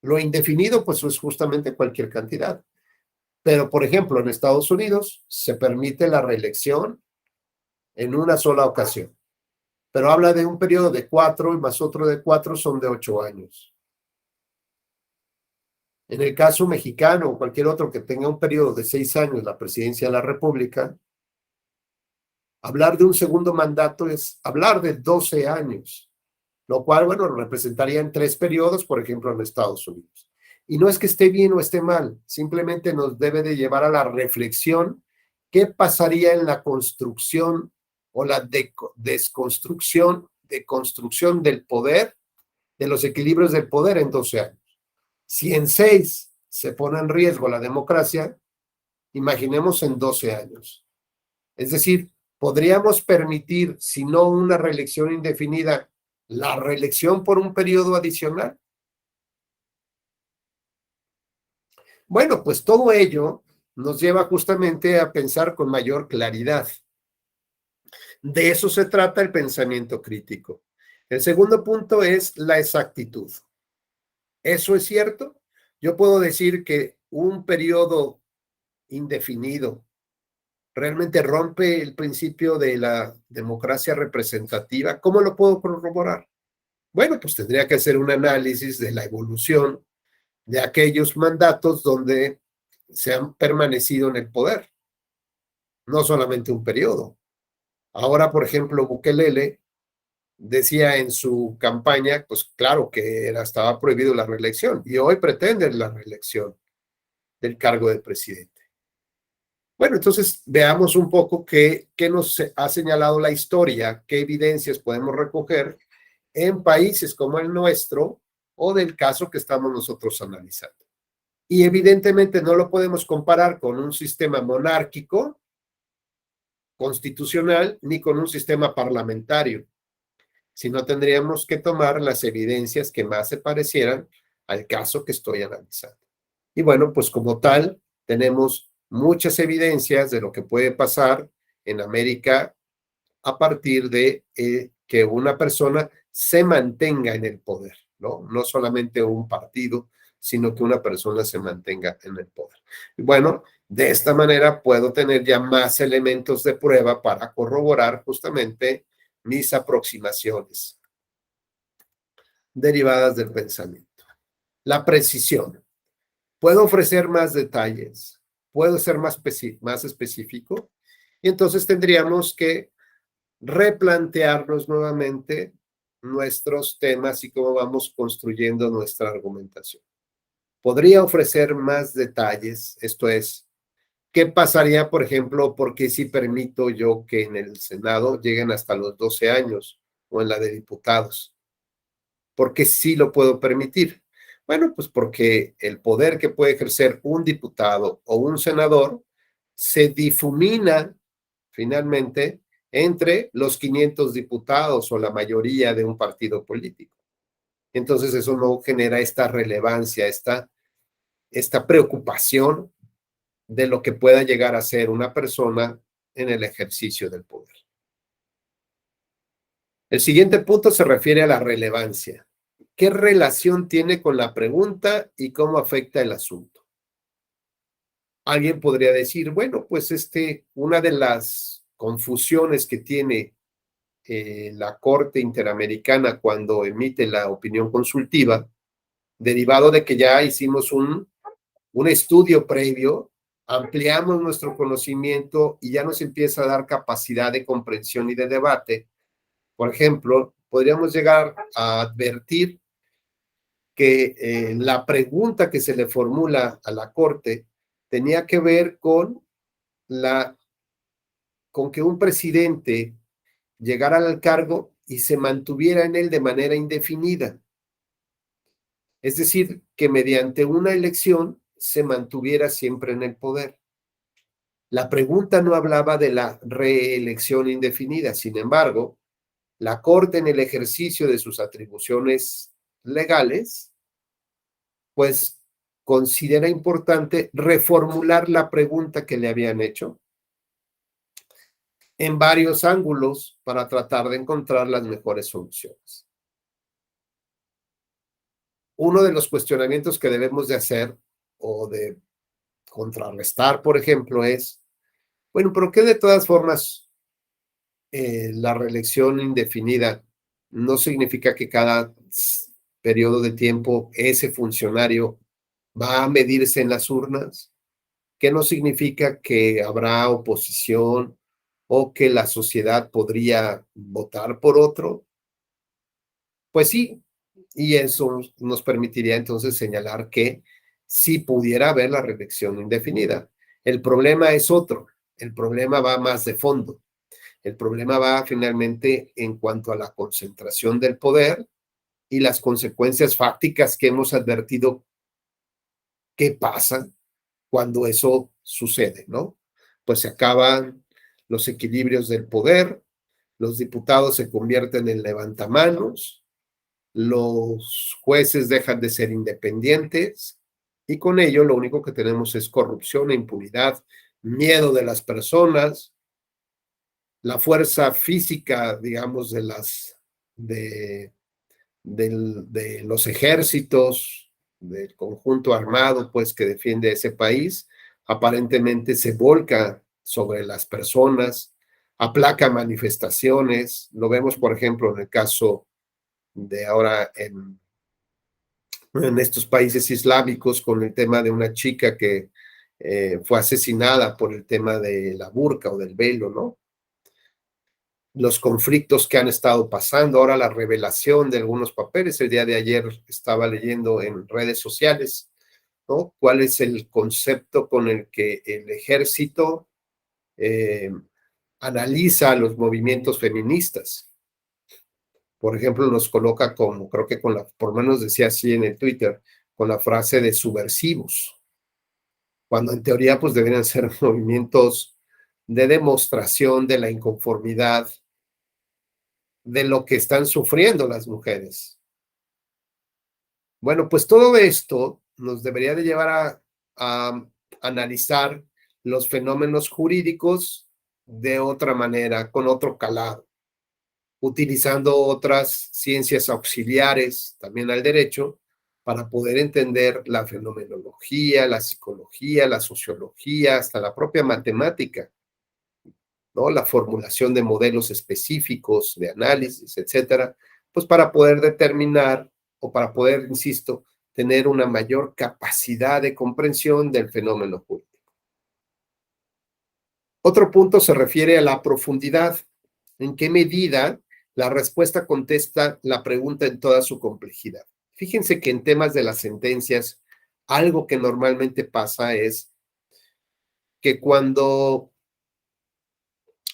Lo indefinido, pues es justamente cualquier cantidad. Pero, por ejemplo, en Estados Unidos se permite la reelección en una sola ocasión. Pero habla de un periodo de 4 y más otro de 4 son de 8 años. En el caso mexicano o cualquier otro que tenga un periodo de 6 años la presidencia de la República, hablar de un segundo mandato es hablar de 12 años, lo cual, bueno, representaría en 3 periodos, por ejemplo, en Estados Unidos. Y no es que esté bien o esté mal, simplemente nos debe de llevar a la reflexión qué pasaría en la construcción o la desconstrucción, construcción del poder, de los equilibrios del poder en 12 años. Si en 6 se pone en riesgo la democracia, imaginemos en 12 años. Es decir, podríamos permitir, si no una reelección indefinida, la reelección por un periodo adicional. Bueno, pues todo ello nos lleva justamente a pensar con mayor claridad. De eso se trata el pensamiento crítico. El segundo punto es la exactitud. ¿Eso es cierto? Yo puedo decir que un periodo indefinido realmente rompe el principio de la democracia representativa. ¿Cómo lo puedo corroborar? Bueno, pues tendría que hacer un análisis de la evolución de aquellos mandatos donde se han permanecido en el poder, no solamente un periodo. Ahora, por ejemplo, Bukele decía en su campaña, pues claro que estaba prohibido la reelección y hoy pretende la reelección del cargo de presidente. Bueno, entonces veamos un poco qué nos ha señalado la historia, qué evidencias podemos recoger en países como el nuestro o del caso que estamos nosotros analizando. Y evidentemente no lo podemos comparar con un sistema monárquico, constitucional, ni con un sistema parlamentario, sino tendríamos que tomar las evidencias que más se parecieran al caso que estoy analizando. Y bueno, pues como tal, tenemos muchas evidencias de lo que puede pasar en América a partir de que una persona se mantenga en el poder, ¿no? No solamente un partido, sino que una persona se mantenga en el poder. Y bueno, de esta manera puedo tener ya más elementos de prueba para corroborar justamente mis aproximaciones derivadas del pensamiento. La precisión. Puedo ofrecer más detalles, puedo ser más específico, y entonces tendríamos que replantearnos nuevamente nuestros temas y cómo vamos construyendo nuestra argumentación. Podría ofrecer más detalles, esto es, ¿qué pasaría, por ejemplo, porque si permito yo que en el Senado lleguen hasta los 12 años o en la de diputados? ¿Por qué sí lo puedo permitir? Bueno, pues porque el poder que puede ejercer un diputado o un senador se difumina finalmente entre los 500 diputados o la mayoría de un partido político. Entonces eso no genera esta relevancia, esta preocupación de lo que pueda llegar a ser una persona en el ejercicio del poder. El siguiente punto se refiere a la relevancia. ¿Qué relación tiene con la pregunta y cómo afecta el asunto? Alguien podría decir, bueno, pues una de las confusiones que tiene la Corte Interamericana cuando emite la opinión consultiva, derivado de que ya hicimos un un estudio previo, ampliamos nuestro conocimiento y ya nos empieza a dar capacidad de comprensión y de debate. Por ejemplo, podríamos llegar a advertir que la pregunta que se le formula a la Corte tenía que ver con que un presidente llegara al cargo y se mantuviera en él de manera indefinida. Es decir, que mediante una elección se mantuviera siempre en el poder. La pregunta no hablaba de la reelección indefinida. Sin embargo, la Corte, en el ejercicio de sus atribuciones legales, pues considera importante reformular la pregunta que le habían hecho en varios ángulos para tratar de encontrar las mejores soluciones. Uno de los cuestionamientos que debemos de hacer o de contrarrestar, por ejemplo, es, bueno, ¿pero qué de todas formas la reelección indefinida no significa que cada periodo de tiempo ese funcionario va a medirse en las urnas? ¿Qué no significa que habrá oposición o que la sociedad podría votar por otro? Pues sí, y eso nos permitiría entonces señalar que sí pudiera haber la reelección indefinida. El problema es otro, el problema va más de fondo. El problema va finalmente en cuanto a la concentración del poder y las consecuencias fácticas que hemos advertido que pasan cuando eso sucede, ¿no? Pues se acaban los equilibrios del poder, los diputados se convierten en levantamanos, los jueces dejan de ser independientes y con ello lo único que tenemos es corrupción e impunidad, miedo de las personas, la fuerza física, digamos, de, de los ejércitos, del conjunto armado, pues, que defiende ese país, aparentemente se volca sobre las personas, aplaca manifestaciones. Lo vemos, por ejemplo, en el caso de ahora en estos países islámicos con el tema de una chica que fue asesinada por el tema de la burka o del velo, ¿no? Los conflictos que han estado pasando, ahora la revelación de algunos papeles. El día de ayer estaba leyendo en redes sociales, ¿no? ¿Cuál es el concepto con el que el ejército eh, analiza los movimientos feministas? Por ejemplo, los coloca como, creo que con la, por lo menos decía así en el Twitter, con la frase de subversivos, cuando en teoría pues deberían ser movimientos de demostración de la inconformidad de lo que están sufriendo las mujeres. Bueno, pues todo esto nos debería de llevar a analizar los fenómenos jurídicos de otra manera, con otro calado, utilizando otras ciencias auxiliares también al derecho para poder entender la fenomenología, la psicología, la sociología, hasta la propia matemática, ¿no? La formulación de modelos específicos de análisis, etcétera, pues para poder determinar o para poder, insisto, tener una mayor capacidad de comprensión del fenómeno jurídico. Otro punto se refiere a la profundidad. ¿En qué medida la respuesta contesta la pregunta en toda su complejidad? Fíjense que en temas de las sentencias, algo que normalmente pasa es que cuando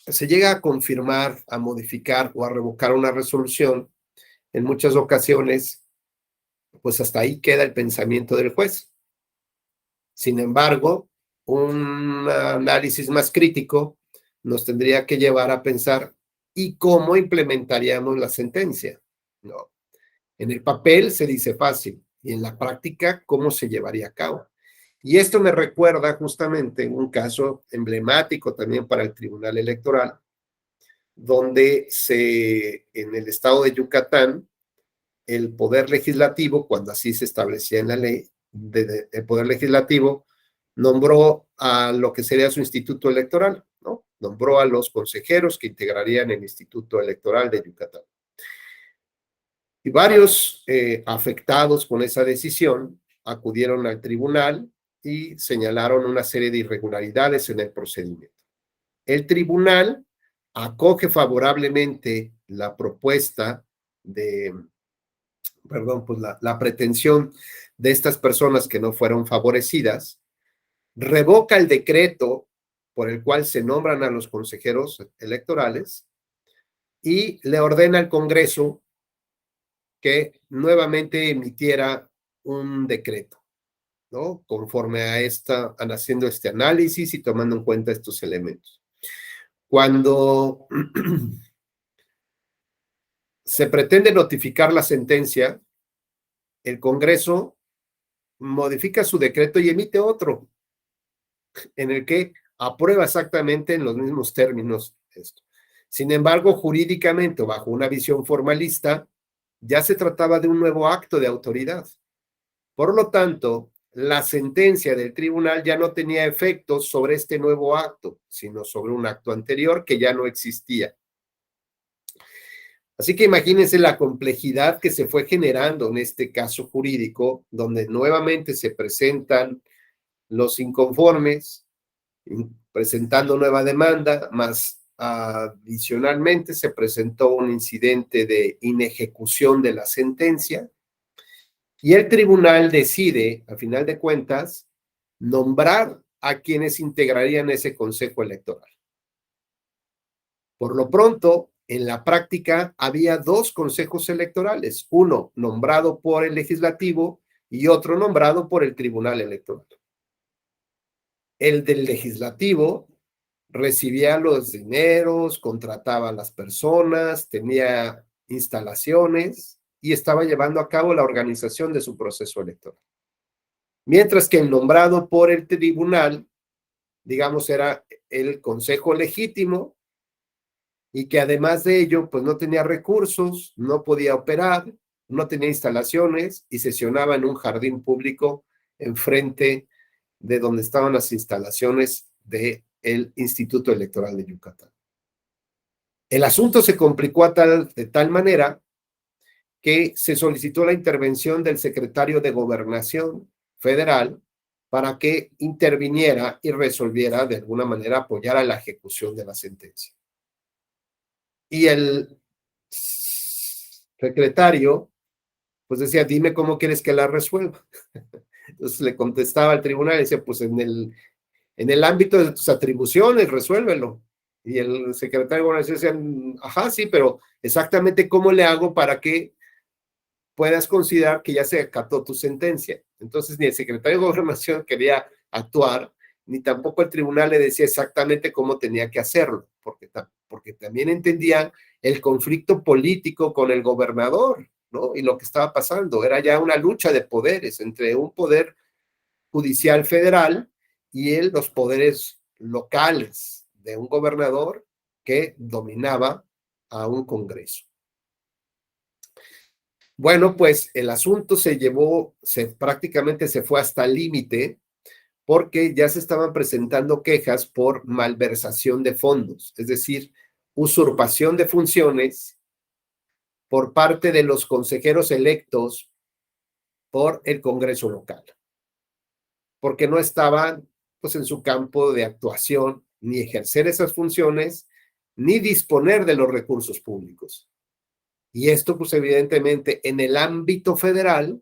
se llega a confirmar, a modificar o a revocar una resolución, en muchas ocasiones, pues hasta ahí queda el pensamiento del juez. Sin embargo, un análisis más crítico nos tendría que llevar a pensar, ¿y cómo implementaríamos la sentencia? No. En el papel se dice fácil, y en la práctica, ¿cómo se llevaría a cabo? Y esto me recuerda justamente un caso emblemático también para el Tribunal Electoral, donde en el estado de Yucatán, el Poder Legislativo, cuando así se establecía en la ley, el Poder Legislativo nombró a lo que sería su instituto electoral, ¿no? Nombró a los consejeros que integrarían el Instituto Electoral de Yucatán. Y varios afectados con esa decisión acudieron al tribunal y señalaron una serie de irregularidades en el procedimiento. El tribunal acoge favorablemente la propuesta de, perdón, pues la pretensión de estas personas que no fueron favorecidas, revoca el decreto por el cual se nombran a los consejeros electorales y le ordena al Congreso que nuevamente emitiera un decreto, ¿no? Conforme a haciendo este análisis y tomando en cuenta estos elementos. Cuando se pretende notificar la sentencia, el Congreso modifica su decreto y emite otro, en el que aprueba exactamente en los mismos términos esto. Sin embargo, jurídicamente, o bajo una visión formalista, ya se trataba de un nuevo acto de autoridad. Por lo tanto, la sentencia del tribunal ya no tenía efectos sobre este nuevo acto, sino sobre un acto anterior que ya no existía. Así que imagínense la complejidad que se fue generando en este caso jurídico, donde nuevamente se presentan los inconformes, presentando nueva demanda, más adicionalmente se presentó un incidente de inejecución de la sentencia, y el tribunal decide, a final de cuentas, nombrar a quienes integrarían ese consejo electoral. Por lo pronto, en la práctica había dos consejos electorales, uno nombrado por el legislativo y otro nombrado por el tribunal electoral. El del legislativo recibía los dineros, contrataba a las personas, tenía instalaciones y estaba llevando a cabo la organización de su proceso electoral. Mientras que el nombrado por el tribunal, digamos, era el consejo legítimo y que además de ello, pues no tenía recursos, no podía operar, no tenía instalaciones y sesionaba en un jardín público enfrente de donde estaban las instalaciones del Instituto Electoral de Yucatán. El asunto se complicó de tal manera que se solicitó la intervención del secretario de Gobernación Federal para que interviniera y resolviera, de alguna manera, apoyara la ejecución de la sentencia. Y el secretario, pues decía, dime cómo quieres que la resuelva. Entonces le contestaba al tribunal y decía, pues en el ámbito de tus atribuciones, resuélvelo. Y el secretario de Gobernación decía, ajá, sí, pero exactamente cómo le hago para que puedas considerar que ya se acató tu sentencia. Entonces ni el secretario de Gobernación quería actuar, ni tampoco el tribunal le decía exactamente cómo tenía que hacerlo, porque también entendía el conflicto político con el gobernador, ¿no? Y lo que estaba pasando, era ya una lucha de poderes entre un poder judicial federal y los poderes locales de un gobernador que dominaba a un Congreso. Bueno, pues el asunto prácticamente se fue hasta el límite porque ya se estaban presentando quejas por malversación de fondos, es decir, usurpación de funciones por parte de los consejeros electos por el Congreso local, porque no estaban pues en su campo de actuación ni ejercer esas funciones ni disponer de los recursos públicos. Y esto pues evidentemente en el ámbito federal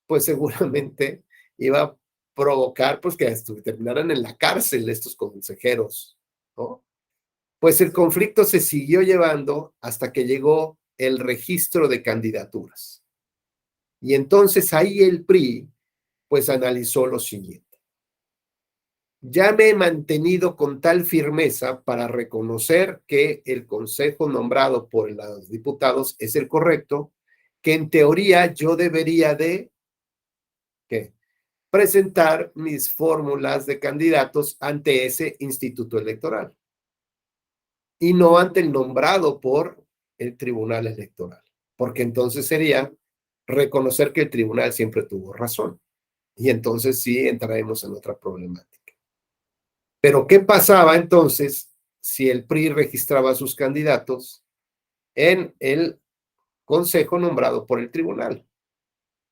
pues seguramente iba a provocar pues que terminaran en la cárcel estos consejeros, ¿no? Pues el conflicto se siguió llevando hasta que llegó el registro de candidaturas. Y entonces ahí el PRI pues analizó lo siguiente. Ya me he mantenido con tal firmeza para reconocer que el consejo nombrado por los diputados es el correcto, que en teoría yo debería de ¿qué? Presentar mis fórmulas de candidatos ante ese instituto electoral y no ante el nombrado por el tribunal electoral, porque entonces sería reconocer que el tribunal siempre tuvo razón y entonces sí entraremos en otra problemática. Pero ¿qué pasaba entonces si el PRI registraba sus candidatos en el consejo nombrado por el tribunal?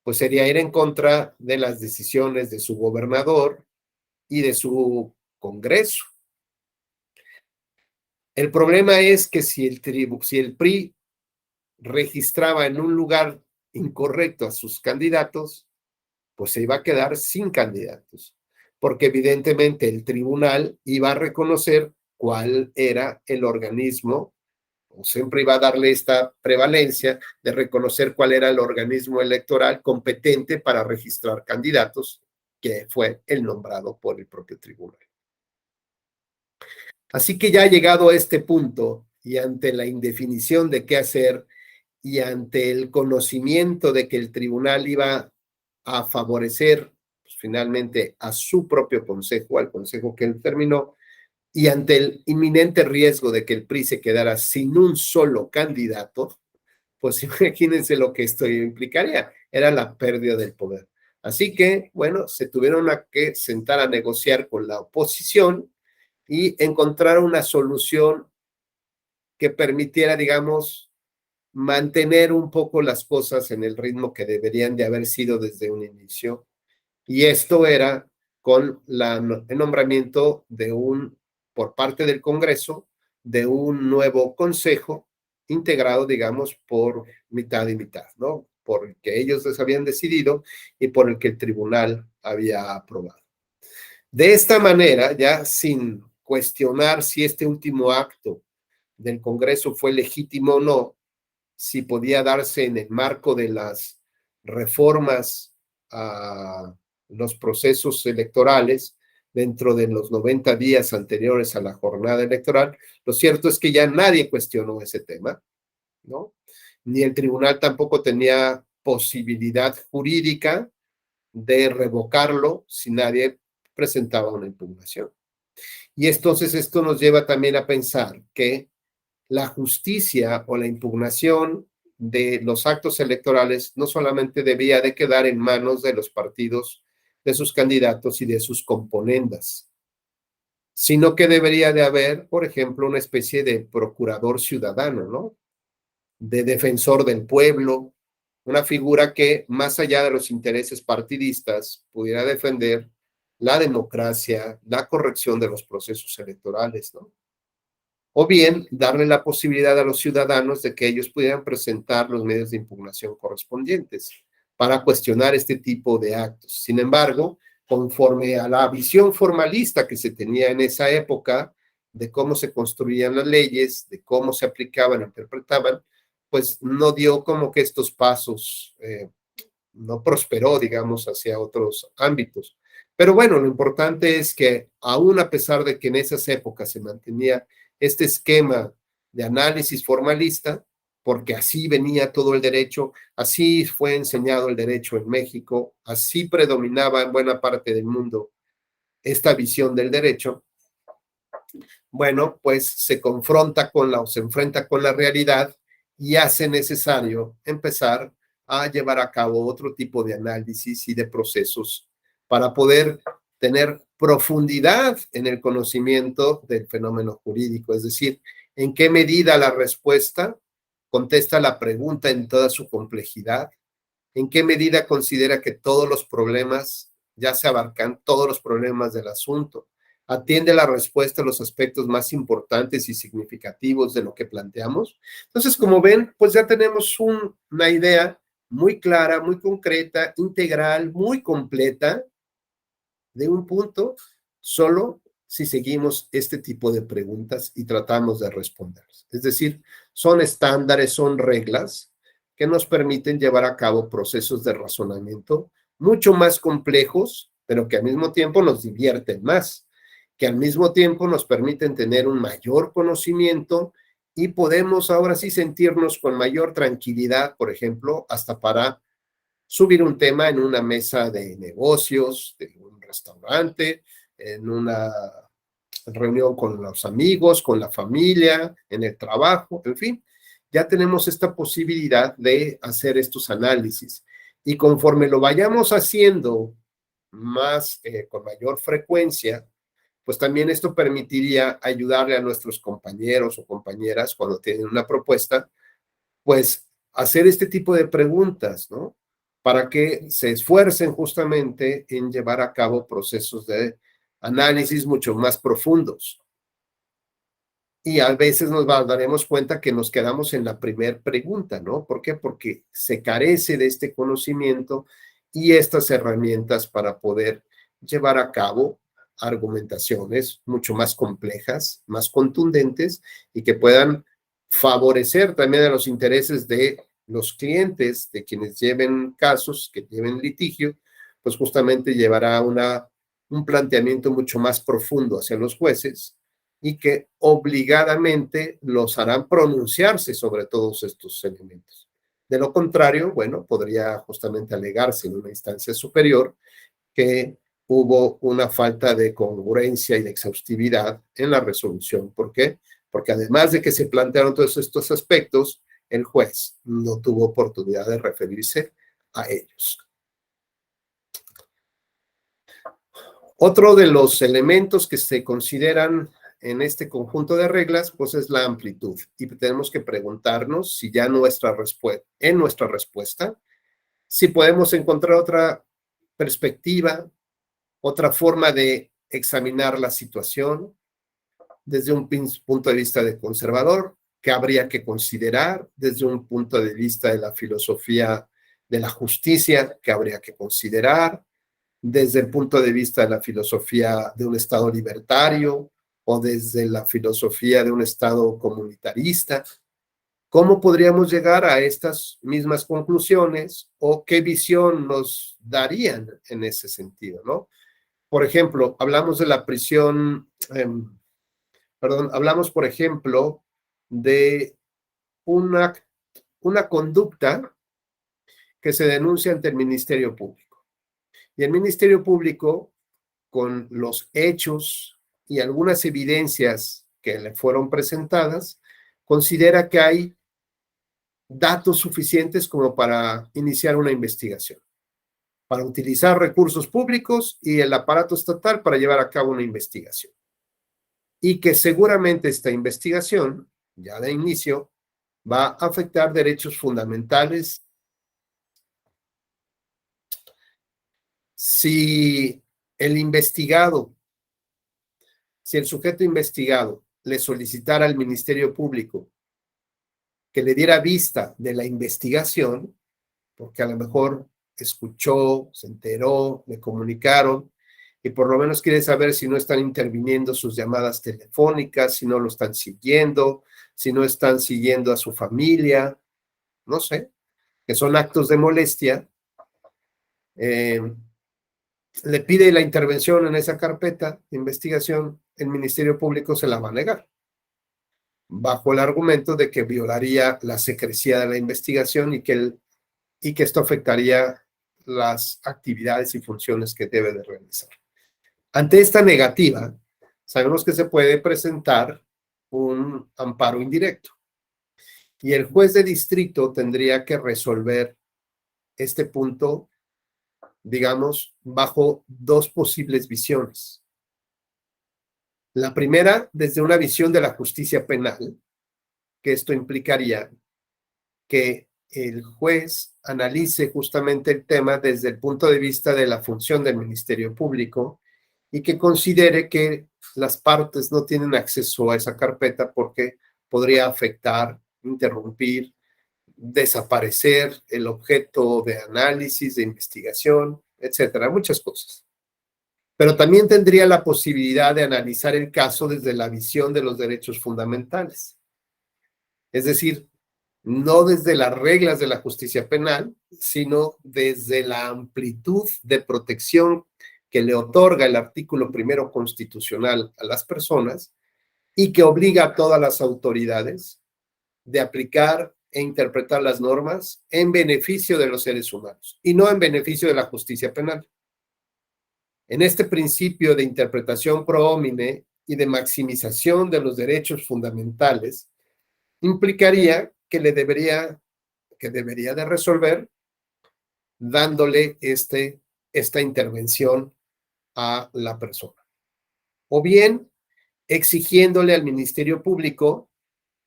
pues sería ir en contra de las decisiones de su gobernador y de su Congreso. El problema es que si el PRI registraba en un lugar incorrecto a sus candidatos, pues se iba a quedar sin candidatos, porque evidentemente el tribunal iba a reconocer cuál era el organismo, o siempre iba a darle esta prevalencia de reconocer cuál era el organismo electoral competente para registrar candidatos, que fue el nombrado por el propio tribunal. Así que ya llegado a este punto y ante la indefinición de qué hacer y ante el conocimiento de que el tribunal iba a favorecer pues, finalmente a su propio consejo, al consejo que él terminó, y ante el inminente riesgo de que el PRI se quedara sin un solo candidato, pues imagínense lo que esto implicaría, era la pérdida del poder. Así que, bueno, se tuvieron que sentar a negociar con la oposición y encontrar una solución que permitiera, digamos, mantener un poco las cosas en el ritmo que deberían de haber sido desde un inicio. Y esto era con el nombramiento por parte del Congreso, de un nuevo consejo integrado, digamos, por mitad y mitad, ¿no? Por el que ellos les habían decidido y por el que el tribunal había aprobado. De esta manera, ya sin cuestionar si este último acto del Congreso fue legítimo o no, si podía darse en el marco de las reformas a los procesos electorales dentro de los 90 días anteriores a la jornada electoral, lo cierto es que ya nadie cuestionó ese tema, ¿no? Ni el tribunal tampoco tenía posibilidad jurídica de revocarlo si nadie presentaba una impugnación. Y entonces esto nos lleva también a pensar que la justicia o la impugnación de los actos electorales no solamente debía de quedar en manos de los partidos, de sus candidatos y de sus componendas, sino que debería de haber, por ejemplo, una especie de procurador ciudadano, ¿no? De defensor del pueblo, una figura que, más allá de los intereses partidistas, pudiera defender la democracia, la corrección de los procesos electorales, ¿no? O bien darle la posibilidad a los ciudadanos de que ellos pudieran presentar los medios de impugnación correspondientes para cuestionar este tipo de actos. Sin embargo, conforme a la visión formalista que se tenía en esa época de cómo se construían las leyes, de cómo se aplicaban, interpretaban, pues no dio como que estos pasos, no prosperó, digamos, hacia otros ámbitos. Pero bueno, lo importante es que aún a pesar de que en esas épocas se mantenía este esquema de análisis formalista, porque así venía todo el derecho, así fue enseñado el derecho en México, así predominaba en buena parte del mundo esta visión del derecho, bueno, pues se confronta o se enfrenta con la realidad y hace necesario empezar a llevar a cabo otro tipo de análisis y de procesos para poder tener profundidad en el conocimiento del fenómeno jurídico, es decir, en qué medida la respuesta contesta la pregunta en toda su complejidad, en qué medida considera que todos los problemas ya se abarcan, todos los problemas del asunto, atiende la respuesta a los aspectos más importantes y significativos de lo que planteamos. Entonces, como ven, pues ya tenemos una idea muy clara, muy concreta, integral, muy completa de un punto, solo si seguimos este tipo de preguntas y tratamos de responder. Es decir, son estándares, son reglas que nos permiten llevar a cabo procesos de razonamiento mucho más complejos, pero que al mismo tiempo nos divierten más, que al mismo tiempo nos permiten tener un mayor conocimiento y podemos ahora sí sentirnos con mayor tranquilidad, por ejemplo, hasta para subir un tema en una mesa de negocios, de un restaurante, en una reunión con los amigos, con la familia, en el trabajo, en fin, ya tenemos esta posibilidad de hacer estos análisis. Y conforme lo vayamos haciendo más, con mayor frecuencia, pues también esto permitiría ayudarle a nuestros compañeros o compañeras cuando tienen una propuesta, pues hacer este tipo de preguntas, ¿no? para que se esfuercen justamente en llevar a cabo procesos de análisis mucho más profundos. Y a veces nos daremos cuenta que nos quedamos en la primera pregunta, ¿no? ¿Por qué? Porque se carece de este conocimiento y estas herramientas para poder llevar a cabo argumentaciones mucho más complejas, más contundentes y que puedan favorecer también a los intereses de los clientes, de quienes lleven casos, que lleven litigio, pues justamente llevará un planteamiento mucho más profundo hacia los jueces y que obligadamente los harán pronunciarse sobre todos estos elementos. De lo contrario, bueno, podría justamente alegarse en una instancia superior que hubo una falta de congruencia y de exhaustividad en la resolución. ¿Por qué? Porque además de que se plantearon todos estos aspectos, el juez no tuvo oportunidad de referirse a ellos. Otro de los elementos que se consideran en este conjunto de reglas, pues es la amplitud. Y tenemos que preguntarnos si ya en nuestra respuesta, si podemos encontrar otra perspectiva, otra forma de examinar la situación desde un punto de vista de conservador, que habría que considerar desde un punto de vista de la filosofía de la justicia, que habría que considerar desde el punto de vista de la filosofía de un Estado libertario o desde la filosofía de un Estado comunitarista. ¿Cómo podríamos llegar a estas mismas conclusiones o qué visión nos darían en ese sentido, ¿no? Por ejemplo, hablamos de la prisión, hablamos, por ejemplo, de una conducta que se denuncia ante el Ministerio Público. Y el Ministerio Público, con los hechos y algunas evidencias que le fueron presentadas, considera que hay datos suficientes como para iniciar una investigación, para utilizar recursos públicos y el aparato estatal para llevar a cabo una investigación. Y que seguramente esta investigación, ya de inicio, va a afectar derechos fundamentales. Si el investigado, si el sujeto investigado le solicitara al Ministerio Público que le diera vista de la investigación, porque a lo mejor escuchó, se enteró, le comunicaron, y por lo menos quiere saber si no están interviniendo sus llamadas telefónicas, si no lo están siguiendo, si no están siguiendo a su familia, no sé, que son actos de molestia, le pide la intervención en esa carpeta de investigación, el Ministerio Público se la va a negar, bajo el argumento de que violaría la secrecía de la investigación y que esto afectaría las actividades y funciones que debe de realizar. Ante esta negativa, sabemos que se puede presentar un amparo indirecto y el juez de distrito tendría que resolver este punto, digamos, bajo dos posibles visiones. La primera, desde una visión de la justicia penal, que esto implicaría que el juez analice justamente el tema desde el punto de vista de la función del Ministerio Público y que considere que las partes no tienen acceso a esa carpeta porque podría afectar, interrumpir, desaparecer el objeto de análisis, de investigación, etcétera, muchas cosas. Pero también tendría la posibilidad de analizar el caso desde la visión de los derechos fundamentales. Es decir, no desde las reglas de la justicia penal, sino desde la amplitud de protección que le otorga el artículo primero constitucional a las personas y que obliga a todas las autoridades de aplicar e interpretar las normas en beneficio de los seres humanos y no en beneficio de la justicia penal. En este principio de interpretación pro homine y de maximización de los derechos fundamentales, implicaría que debería de resolver dándole esta intervención a la persona. O bien exigiéndole al Ministerio Público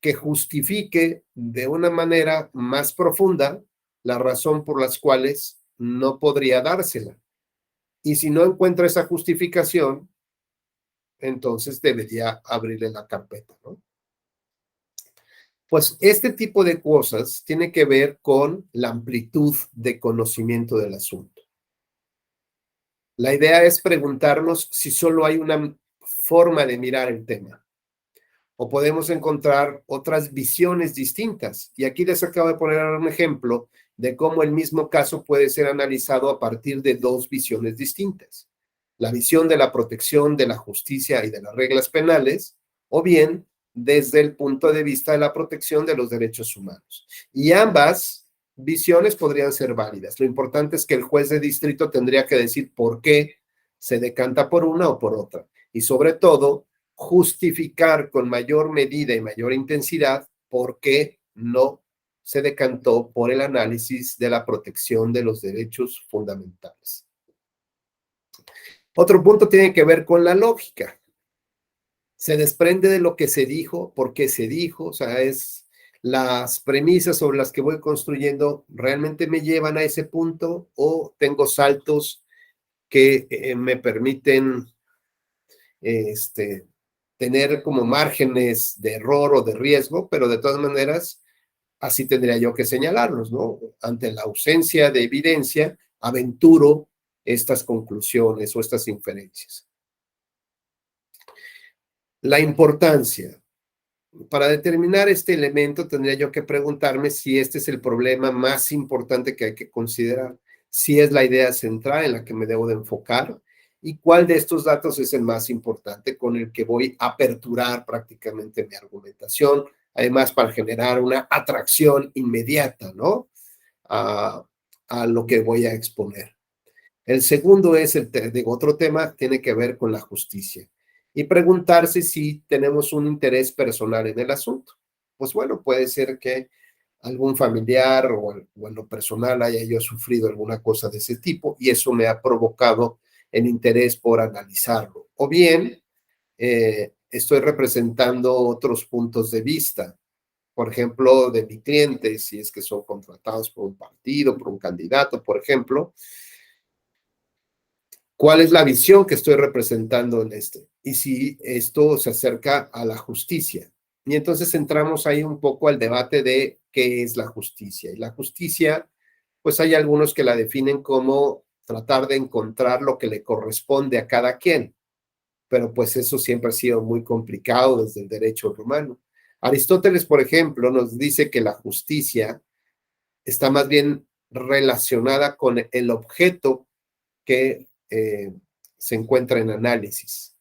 que justifique de una manera más profunda la razón por las cuales no podría dársela. Y si no encuentra esa justificación, entonces debería abrirle la carpeta, ¿no? Pues este tipo de cosas tiene que ver con la amplitud de conocimiento del asunto. La idea es preguntarnos si solo hay una forma de mirar el tema o podemos encontrar otras visiones distintas. Y aquí les acabo de poner un ejemplo de cómo el mismo caso puede ser analizado a partir de dos visiones distintas. La visión de la protección de la justicia y de las reglas penales, o bien desde el punto de vista de la protección de los derechos humanos. Y ambas visiones podrían ser válidas. Lo importante es que el juez de distrito tendría que decir por qué se decanta por una o por otra. Y sobre todo, justificar con mayor medida y mayor intensidad por qué no se decantó por el análisis de la protección de los derechos fundamentales. Otro punto tiene que ver con la lógica. Se desprende de lo que se dijo, por qué se dijo, o sea, es las premisas sobre las que voy construyendo realmente me llevan a ese punto o tengo saltos que me permiten tener como márgenes de error o de riesgo, pero de todas maneras, así tendría yo que señalarlos, ¿no? Ante la ausencia de evidencia, aventuro estas conclusiones o estas inferencias. La importancia. Para determinar este elemento, tendría yo que preguntarme si este es el problema más importante que hay que considerar, si es la idea central en la que me debo de enfocar y cuál de estos datos es el más importante con el que voy a aperturar prácticamente mi argumentación, además para generar una atracción inmediata, ¿no? A, a lo que voy a exponer. El segundo es, otro tema, tiene que ver con la justicia y preguntarse si tenemos un interés personal en el asunto. Pues bueno, puede ser que algún familiar o en lo personal haya yo sufrido alguna cosa de ese tipo y eso me ha provocado el interés por analizarlo. O bien, estoy representando otros puntos de vista, por ejemplo, de mi cliente, si es que son contratados por un partido, por un candidato, por ejemplo, cuál es la visión que estoy representando en y si esto se acerca a la justicia. Y entonces entramos ahí un poco al debate de qué es la justicia. Y la justicia, pues hay algunos que la definen como tratar de encontrar lo que le corresponde a cada quien, pero pues eso siempre ha sido muy complicado desde el derecho romano. Aristóteles, por ejemplo, nos dice que la justicia está más bien relacionada con el objeto que se encuentra en análisis,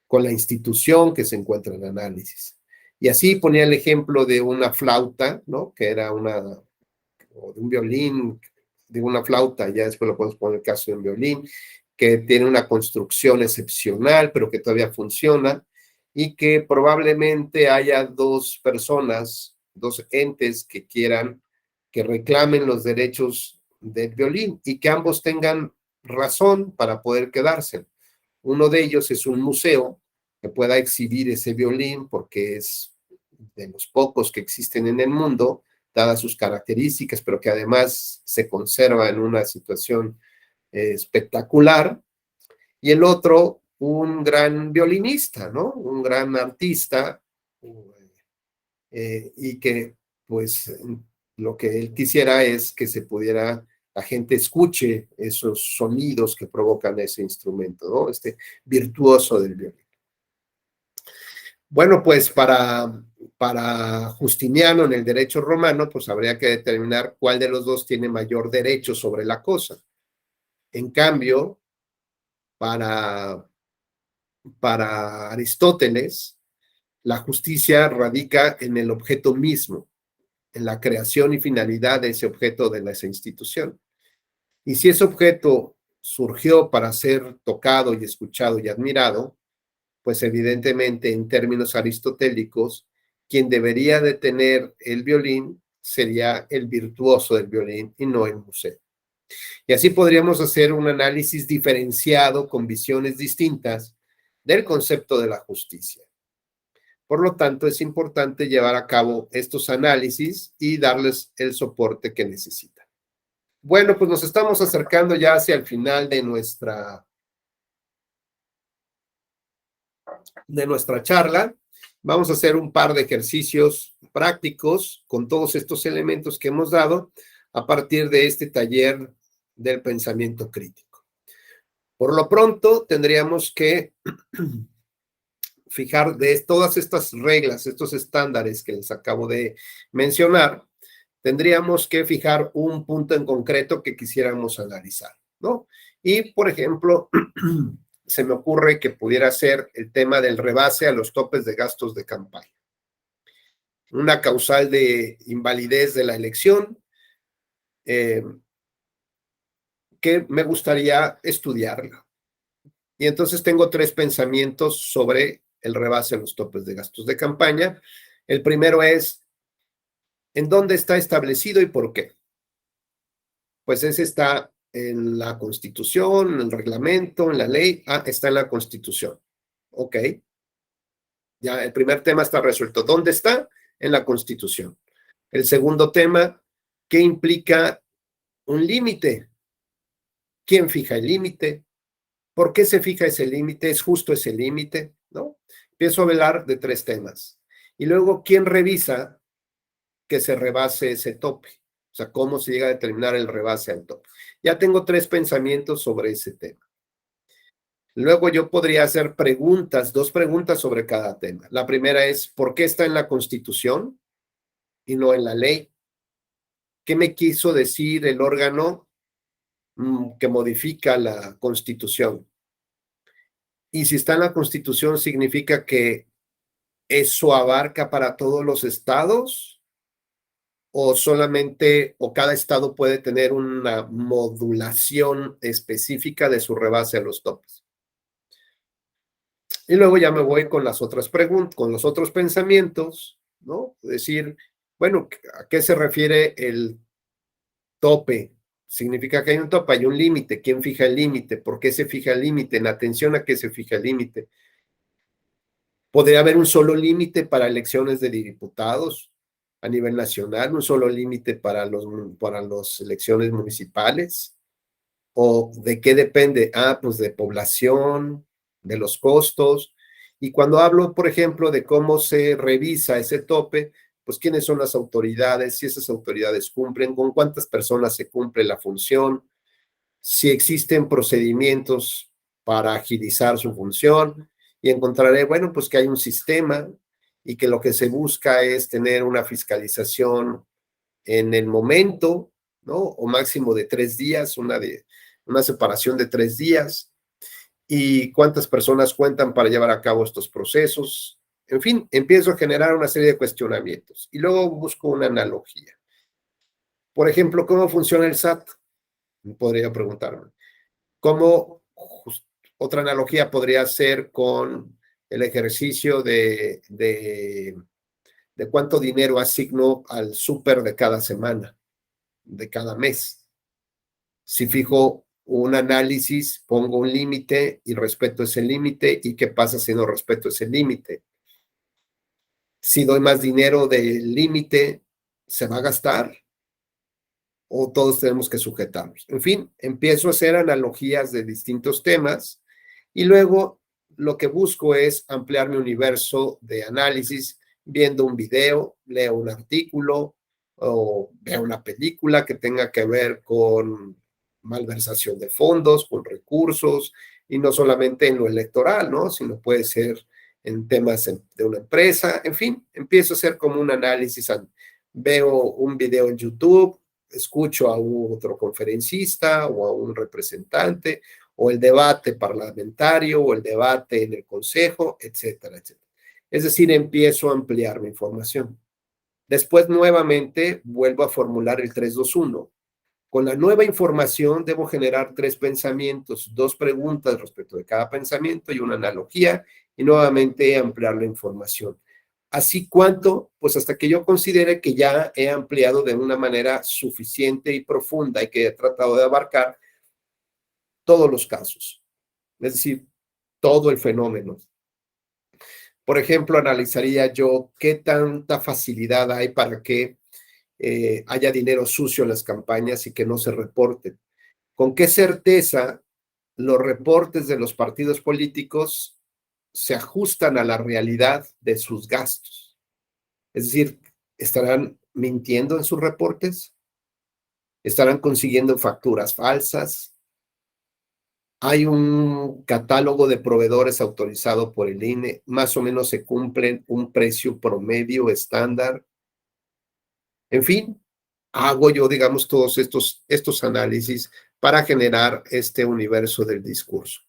con la institución que se encuentra en análisis. Y así ponía el ejemplo de una flauta, ¿no? Que era o de un violín, de una flauta, ya después lo podemos poner el caso de un violín, que tiene una construcción excepcional, pero que todavía funciona, y que probablemente haya dos personas, dos entes que quieran, que reclamen los derechos del violín y que ambos tengan razón para poder quedarse. Uno de ellos es un museo que pueda exhibir ese violín porque es de los pocos que existen en el mundo, dadas sus características, pero que además se conserva en una situación espectacular. Y el otro, un gran violinista, ¿no? Un gran artista, y que pues lo que él quisiera es que se pudiera, la gente escuche esos sonidos que provocan ese instrumento, ¿no? Este virtuoso del violín. Bueno, pues para Justiniano en el derecho romano, pues habría que determinar cuál de los dos tiene mayor derecho sobre la cosa. En cambio, para Aristóteles, la justicia radica en el objeto mismo, en la creación y finalidad de ese objeto de esa institución. Y si ese objeto surgió para ser tocado y escuchado y admirado, pues evidentemente en términos aristotélicos, quien debería de tener el violín sería el virtuoso del violín y no el museo. Y así podríamos hacer un análisis diferenciado con visiones distintas del concepto de la justicia. Por lo tanto, es importante llevar a cabo estos análisis y darles el soporte que necesitan. Bueno, pues nos estamos acercando ya hacia el final de nuestra charla. Vamos a hacer un par de ejercicios prácticos con todos estos elementos que hemos dado a partir de este taller del pensamiento crítico. Por lo pronto, tendríamos que fijar de todas estas reglas, estos estándares que les acabo de mencionar, tendríamos que fijar un punto en concreto que quisiéramos analizar, ¿no? Y, por ejemplo, se me ocurre que pudiera ser el tema del rebase a los topes de gastos de campaña. Una causal de invalidez de la elección que me gustaría estudiarla. Y entonces tengo tres pensamientos sobre el rebase a los topes de gastos de campaña. El primero es, ¿en dónde está establecido y por qué? Pues ese está en la Constitución, en el reglamento, en la ley. Ah, está en la Constitución. Ok. Ya el primer tema está resuelto. ¿Dónde está? En la Constitución. El segundo tema, ¿qué implica un límite? ¿Quién fija el límite? ¿Por qué se fija ese límite? ¿Es justo ese límite? ¿No? Empiezo a hablar de tres temas. Y luego, ¿quién revisa que se rebase ese tope? O sea, ¿cómo se llega a determinar el rebase al tope? Ya tengo tres pensamientos sobre ese tema. Luego yo podría hacer preguntas, dos preguntas sobre cada tema. La primera es, ¿por qué está en la Constitución y no en la ley? ¿Qué me quiso decir el órgano que modifica la Constitución? Y si está en la Constitución, ¿significa que eso abarca para todos los estados? ¿O solamente, o cada estado puede tener una modulación específica de su rebase a los topes? Y luego ya me voy con las otras preguntas, con los otros pensamientos, ¿no? Es decir, bueno, ¿a qué se refiere el tope? Significa que hay un tope, hay un límite. ¿Quién fija el límite? ¿Por qué se fija el límite? En atención a qué se fija el límite. ¿Podría haber un solo límite para elecciones de diputados a nivel nacional? ¿Un solo límite para las elecciones municipales? ¿O de qué depende? Ah, pues de población, de los costos. Y cuando hablo, por ejemplo, de cómo se revisa ese tope, pues quiénes son las autoridades, si esas autoridades cumplen, con cuántas personas se cumple la función, si existen procedimientos para agilizar su función, y encontraré, bueno, pues que hay un sistema y que lo que se busca es tener una fiscalización en el momento, ¿no? O máximo de 3 días, una separación de 3 días, y cuántas personas cuentan para llevar a cabo estos procesos. En fin, empiezo a generar una serie de cuestionamientos y luego busco una analogía. Por ejemplo, ¿cómo funciona el SAT? Podría preguntarme. ¿Cómo? Otra analogía podría ser con el ejercicio de cuánto dinero asigno al súper de cada semana, de cada mes. Si fijo un análisis, pongo un límite y respeto ese límite, ¿y qué pasa si no respeto ese límite? Si doy más dinero del límite, ¿se va a gastar? ¿O todos tenemos que sujetarnos? En fin, empiezo a hacer analogías de distintos temas y luego lo que busco es ampliar mi universo de análisis viendo un video, leo un artículo o veo una película que tenga que ver con malversación de fondos, con recursos, y no solamente en lo electoral, ¿no? Sino puede ser en temas de una empresa. En fin, empiezo a hacer como un análisis. Veo un video en YouTube, escucho a otro conferencista o a un representante, o el debate parlamentario, o el debate en el consejo, etcétera, etcétera. Es decir, empiezo a ampliar mi información. Después, nuevamente, vuelvo a formular el 3-2-1. Con la nueva información debo generar tres pensamientos, dos preguntas respecto de cada pensamiento y una analogía, y nuevamente ampliar la información. ¿Así cuánto? Pues hasta que yo considere que ya he ampliado de una manera suficiente y profunda y que he tratado de abarcar todos los casos, es decir, todo el fenómeno. Por ejemplo, analizaría yo qué tanta facilidad hay para que haya dinero sucio en las campañas y que no se reporten. ¿Con qué certeza los reportes de los partidos políticos se ajustan a la realidad de sus gastos? Es decir, ¿estarán mintiendo en sus reportes? ¿Estarán consiguiendo facturas falsas? Hay un catálogo de proveedores autorizado por el INE, más o menos se cumplen un precio promedio estándar. En fin, hago yo, digamos, todos estos análisis para generar este universo del discurso.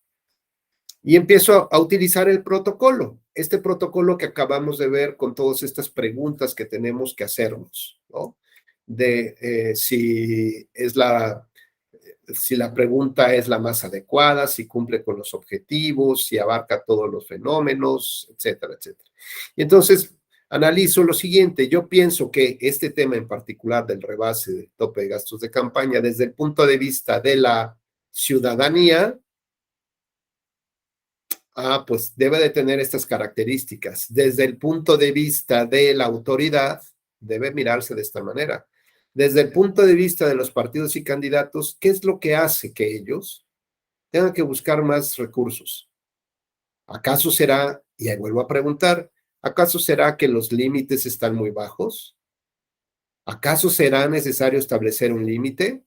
Y empiezo a utilizar el protocolo, este protocolo que acabamos de ver con todas estas preguntas que tenemos que hacernos, ¿no? De si la pregunta es la más adecuada, si cumple con los objetivos, si abarca todos los fenómenos, etcétera, etcétera. Y entonces analizo lo siguiente, yo pienso que este tema en particular del rebase del tope de gastos de campaña, desde el punto de vista de la ciudadanía, pues debe de tener estas características. Desde el punto de vista de la autoridad, debe mirarse de esta manera. Desde el punto de vista de los partidos y candidatos, ¿qué es lo que hace que ellos tengan que buscar más recursos? ¿Acaso será, y ahí vuelvo a preguntar, ¿acaso será que los límites están muy bajos? ¿Acaso será necesario establecer un límite?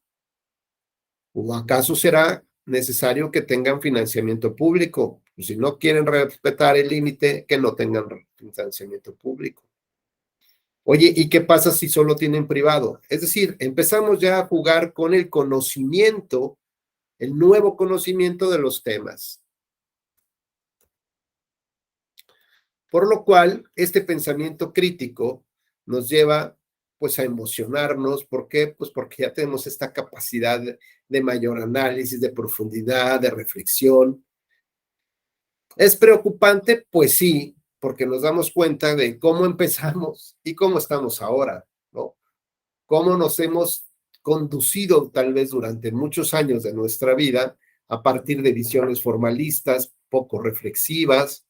¿O acaso será necesario que tengan financiamiento público? Pues si no quieren respetar el límite, que no tengan financiamiento público. Oye, ¿y qué pasa si solo tienen privado? Es decir, empezamos ya a jugar con el conocimiento, el nuevo conocimiento de los temas. Por lo cual, este pensamiento crítico nos lleva pues a emocionarnos. ¿Por qué? Pues porque ya tenemos esta capacidad de mayor análisis, de profundidad, de reflexión. ¿Es preocupante? Pues sí, porque nos damos cuenta de cómo empezamos y cómo estamos ahora, ¿no? Cómo nos hemos conducido tal vez durante muchos años de nuestra vida a partir de visiones formalistas, poco reflexivas.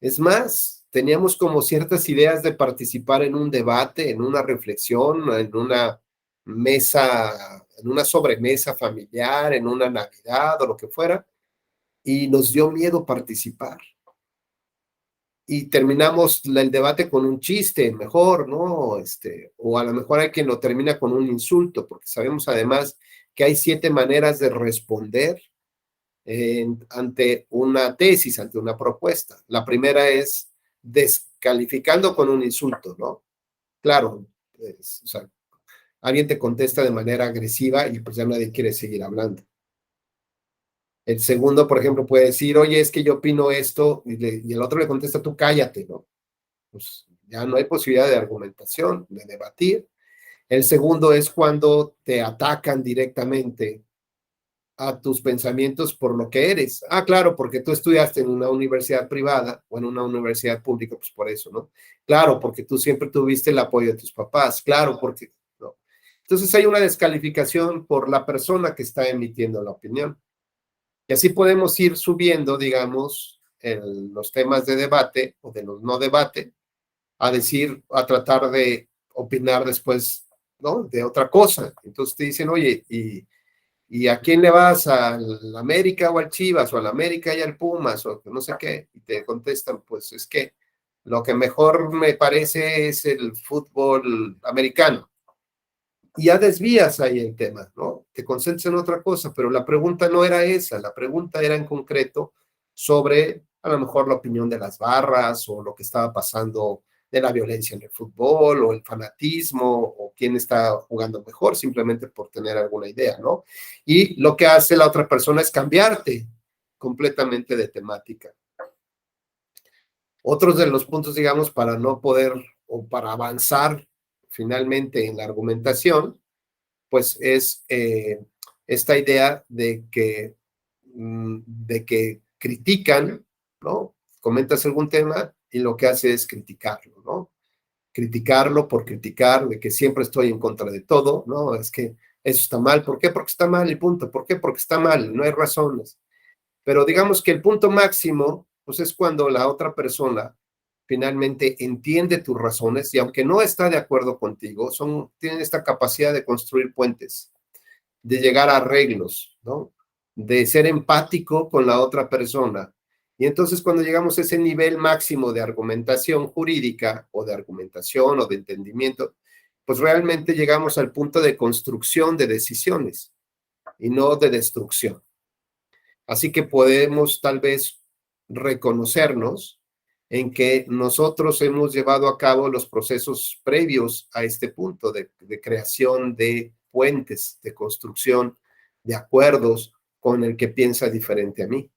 Es más, teníamos como ciertas ideas de participar en un debate, en una reflexión, en una mesa, en una sobremesa familiar, en una Navidad o lo que fuera, y nos dio miedo participar. Y terminamos el debate con un chiste, mejor, ¿no? O a lo mejor hay quien lo termina con un insulto, porque sabemos además que hay 7 maneras de responder ante una tesis, ante una propuesta. La primera es descalificando con un insulto, ¿no? Claro, o sea, alguien te contesta de manera agresiva y pues ya nadie quiere seguir hablando. El segundo, por ejemplo, puede decir, oye, es que yo opino esto, y el otro le contesta, tú cállate, ¿no? Pues ya no hay posibilidad de argumentación, de debatir. El segundo es cuando te atacan directamente a tus pensamientos por lo que eres. Claro, porque tú estudiaste en una universidad privada o en una universidad pública, pues por eso, ¿no? Claro, porque tú siempre tuviste el apoyo de tus papás, claro, porque, ¿no? Entonces hay una descalificación por la persona que está emitiendo la opinión. Y así podemos ir subiendo, digamos, los temas de debate o de los no debate, a decir, a tratar de opinar después, ¿no? De otra cosa. Entonces te dicen, oye, ¿y a quién le vas? ¿Al América o al Chivas? ¿O al América y al Pumas? O no sé qué. Y te contestan, pues es que lo que mejor me parece es el fútbol americano. Y ya desvías ahí el tema, ¿no? Te concentras en otra cosa, pero la pregunta no era esa, la pregunta era en concreto sobre a lo mejor la opinión de las barras o lo que estaba pasando de la violencia en el fútbol o el fanatismo o quién está jugando mejor simplemente por tener alguna idea, ¿no? Y lo que hace la otra persona es cambiarte completamente de temática. Otros de los puntos, digamos, para no poder o para avanzar finalmente en la argumentación, pues es esta idea de que critican, ¿no? Comentas algún tema y lo que hace es criticarlo, ¿no? Criticarlo por criticar, de que siempre estoy en contra de todo, ¿no? Es que eso está mal. ¿Por qué? Porque está mal y punto. ¿Por qué? Porque está mal, no hay razones. Pero digamos que el punto máximo, pues es cuando la otra persona finalmente entiende tus razones y aunque no está de acuerdo contigo, tienen esta capacidad de construir puentes, de llegar a arreglos, ¿no? De ser empático con la otra persona. Y entonces cuando llegamos a ese nivel máximo de argumentación jurídica o de argumentación o de entendimiento, pues realmente llegamos al punto de construcción de decisiones y no de destrucción. Así que podemos tal vez reconocernos en que nosotros hemos llevado a cabo los procesos previos a este punto de creación de puentes, de construcción de acuerdos con el que piensa diferente a mí.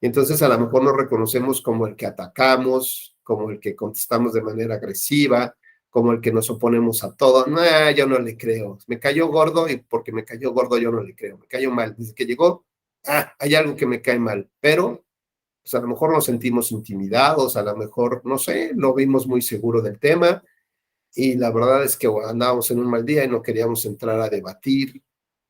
Y entonces a lo mejor nos reconocemos como el que atacamos, como el que contestamos de manera agresiva, como el que nos oponemos a todo. No, yo no le creo. Me cayó gordo y porque me cayó gordo yo no le creo. Me cayó mal. Desde que llegó, hay algo que me cae mal. Pero pues a lo mejor nos sentimos intimidados, a lo mejor, no sé, no vimos muy seguro del tema y la verdad es que andábamos en un mal día y no queríamos entrar a debatir.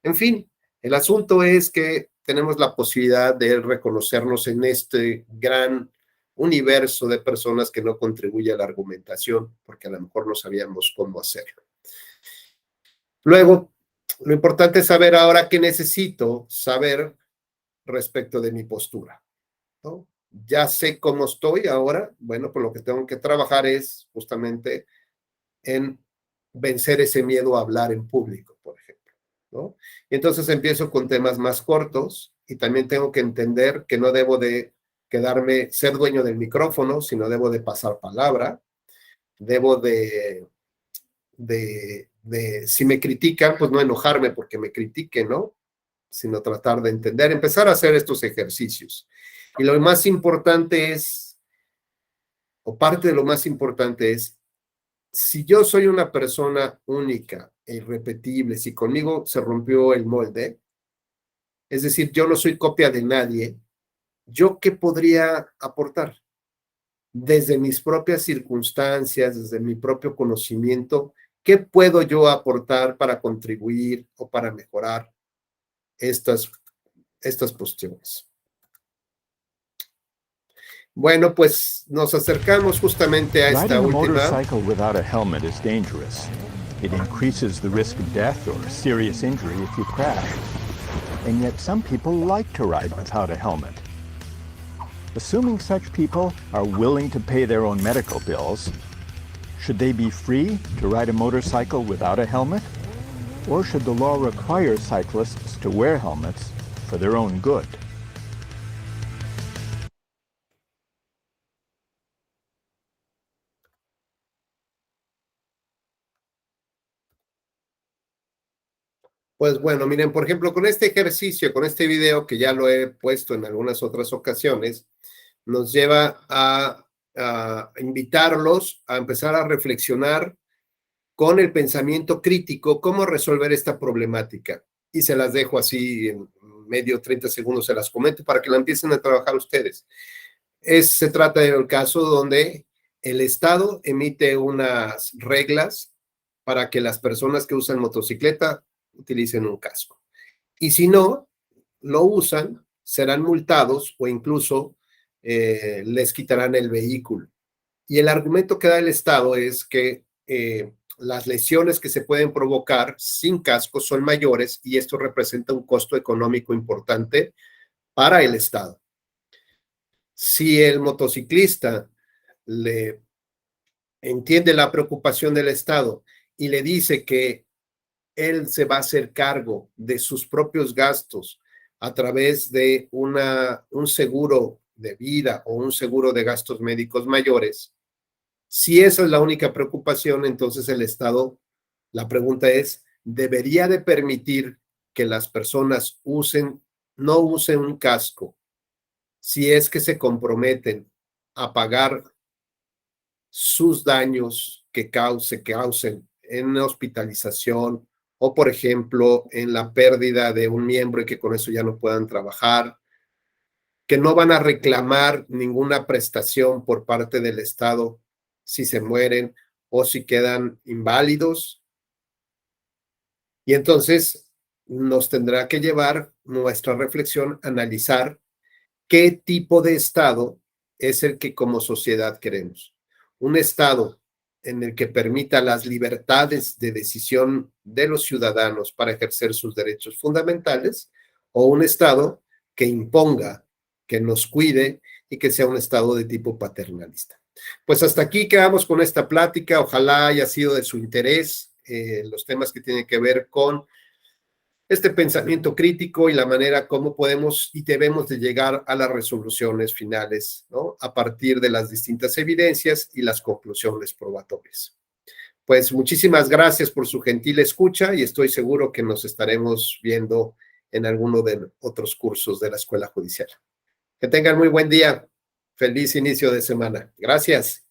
En fin, el asunto es que tenemos la posibilidad de reconocernos en este gran universo de personas que no contribuye a la argumentación, porque a lo mejor no sabíamos cómo hacerlo. Luego, lo importante es saber ahora qué necesito saber respecto de mi postura, ¿no? Ya sé cómo estoy ahora, bueno, pues lo que tengo que trabajar es justamente en vencer ese miedo a hablar en público, por ejemplo, ¿no? Y entonces empiezo con temas más cortos y también tengo que entender que no debo de ser dueño del micrófono, sino debo de pasar palabra, debo si me critican, pues no enojarme porque me critiquen, ¿no? Sino tratar de entender, empezar a hacer estos ejercicios. Y lo más importante es, o parte de lo más importante es, si yo soy una persona única e irrepetible, si conmigo se rompió el molde, es decir, yo no soy copia de nadie, ¿yo qué podría aportar? Desde mis propias circunstancias, desde mi propio conocimiento, ¿qué puedo yo aportar para contribuir o para mejorar estas cuestiones? Bueno, pues nos acercamos justamente a esta Riding a última. motorcycle without a helmet is dangerous. It increases the risk of death or serious injury if you crash. And yet some people like to ride without a helmet. Assuming such people are willing to pay their own medical bills, should they be free to ride a motorcycle without a helmet? Or should the law require cyclists to wear helmets for their own good? Pues bueno, miren, por ejemplo, con este ejercicio, con este video que ya lo he puesto en algunas otras ocasiones, nos lleva a invitarlos a empezar a reflexionar con el pensamiento crítico cómo resolver esta problemática. Y se las dejo así en medio, 30 segundos, se las comento para que la empiecen a trabajar ustedes. Se trata del caso donde el Estado emite unas reglas para que las personas que usan motocicleta utilicen un casco. Y si no lo usan, serán multados o incluso les quitarán el vehículo. Y el argumento que da el Estado es que las lesiones que se pueden provocar sin casco son mayores y esto representa un costo económico importante para el Estado. Si el motociclista le entiende la preocupación del Estado y le dice que él se va a hacer cargo de sus propios gastos a través de un seguro de vida o un seguro de gastos médicos mayores, si esa es la única preocupación, entonces el Estado, la pregunta es, ¿debería de permitir que las personas no usen un casco si es que se comprometen a pagar sus daños que causen en hospitalización o, por ejemplo, en la pérdida de un miembro y que con eso ya no puedan trabajar, que no van a reclamar ninguna prestación por parte del Estado si se mueren o si quedan inválidos? Y entonces nos tendrá que llevar nuestra reflexión a analizar qué tipo de Estado es el que como sociedad queremos. un Estado en el que permita las libertades de decisión de los ciudadanos para ejercer sus derechos fundamentales, o un Estado que imponga, que nos cuide y que sea un Estado de tipo paternalista. Pues hasta aquí quedamos con esta plática. Ojalá haya sido de su interés los temas que tienen que ver con este pensamiento crítico y la manera como podemos y debemos de llegar a las resoluciones finales, ¿no? A partir de las distintas evidencias y las conclusiones probatorias. Pues muchísimas gracias por su gentil escucha y estoy seguro que nos estaremos viendo en alguno de otros cursos de la Escuela Judicial. Que tengan muy buen día. Feliz inicio de semana. Gracias.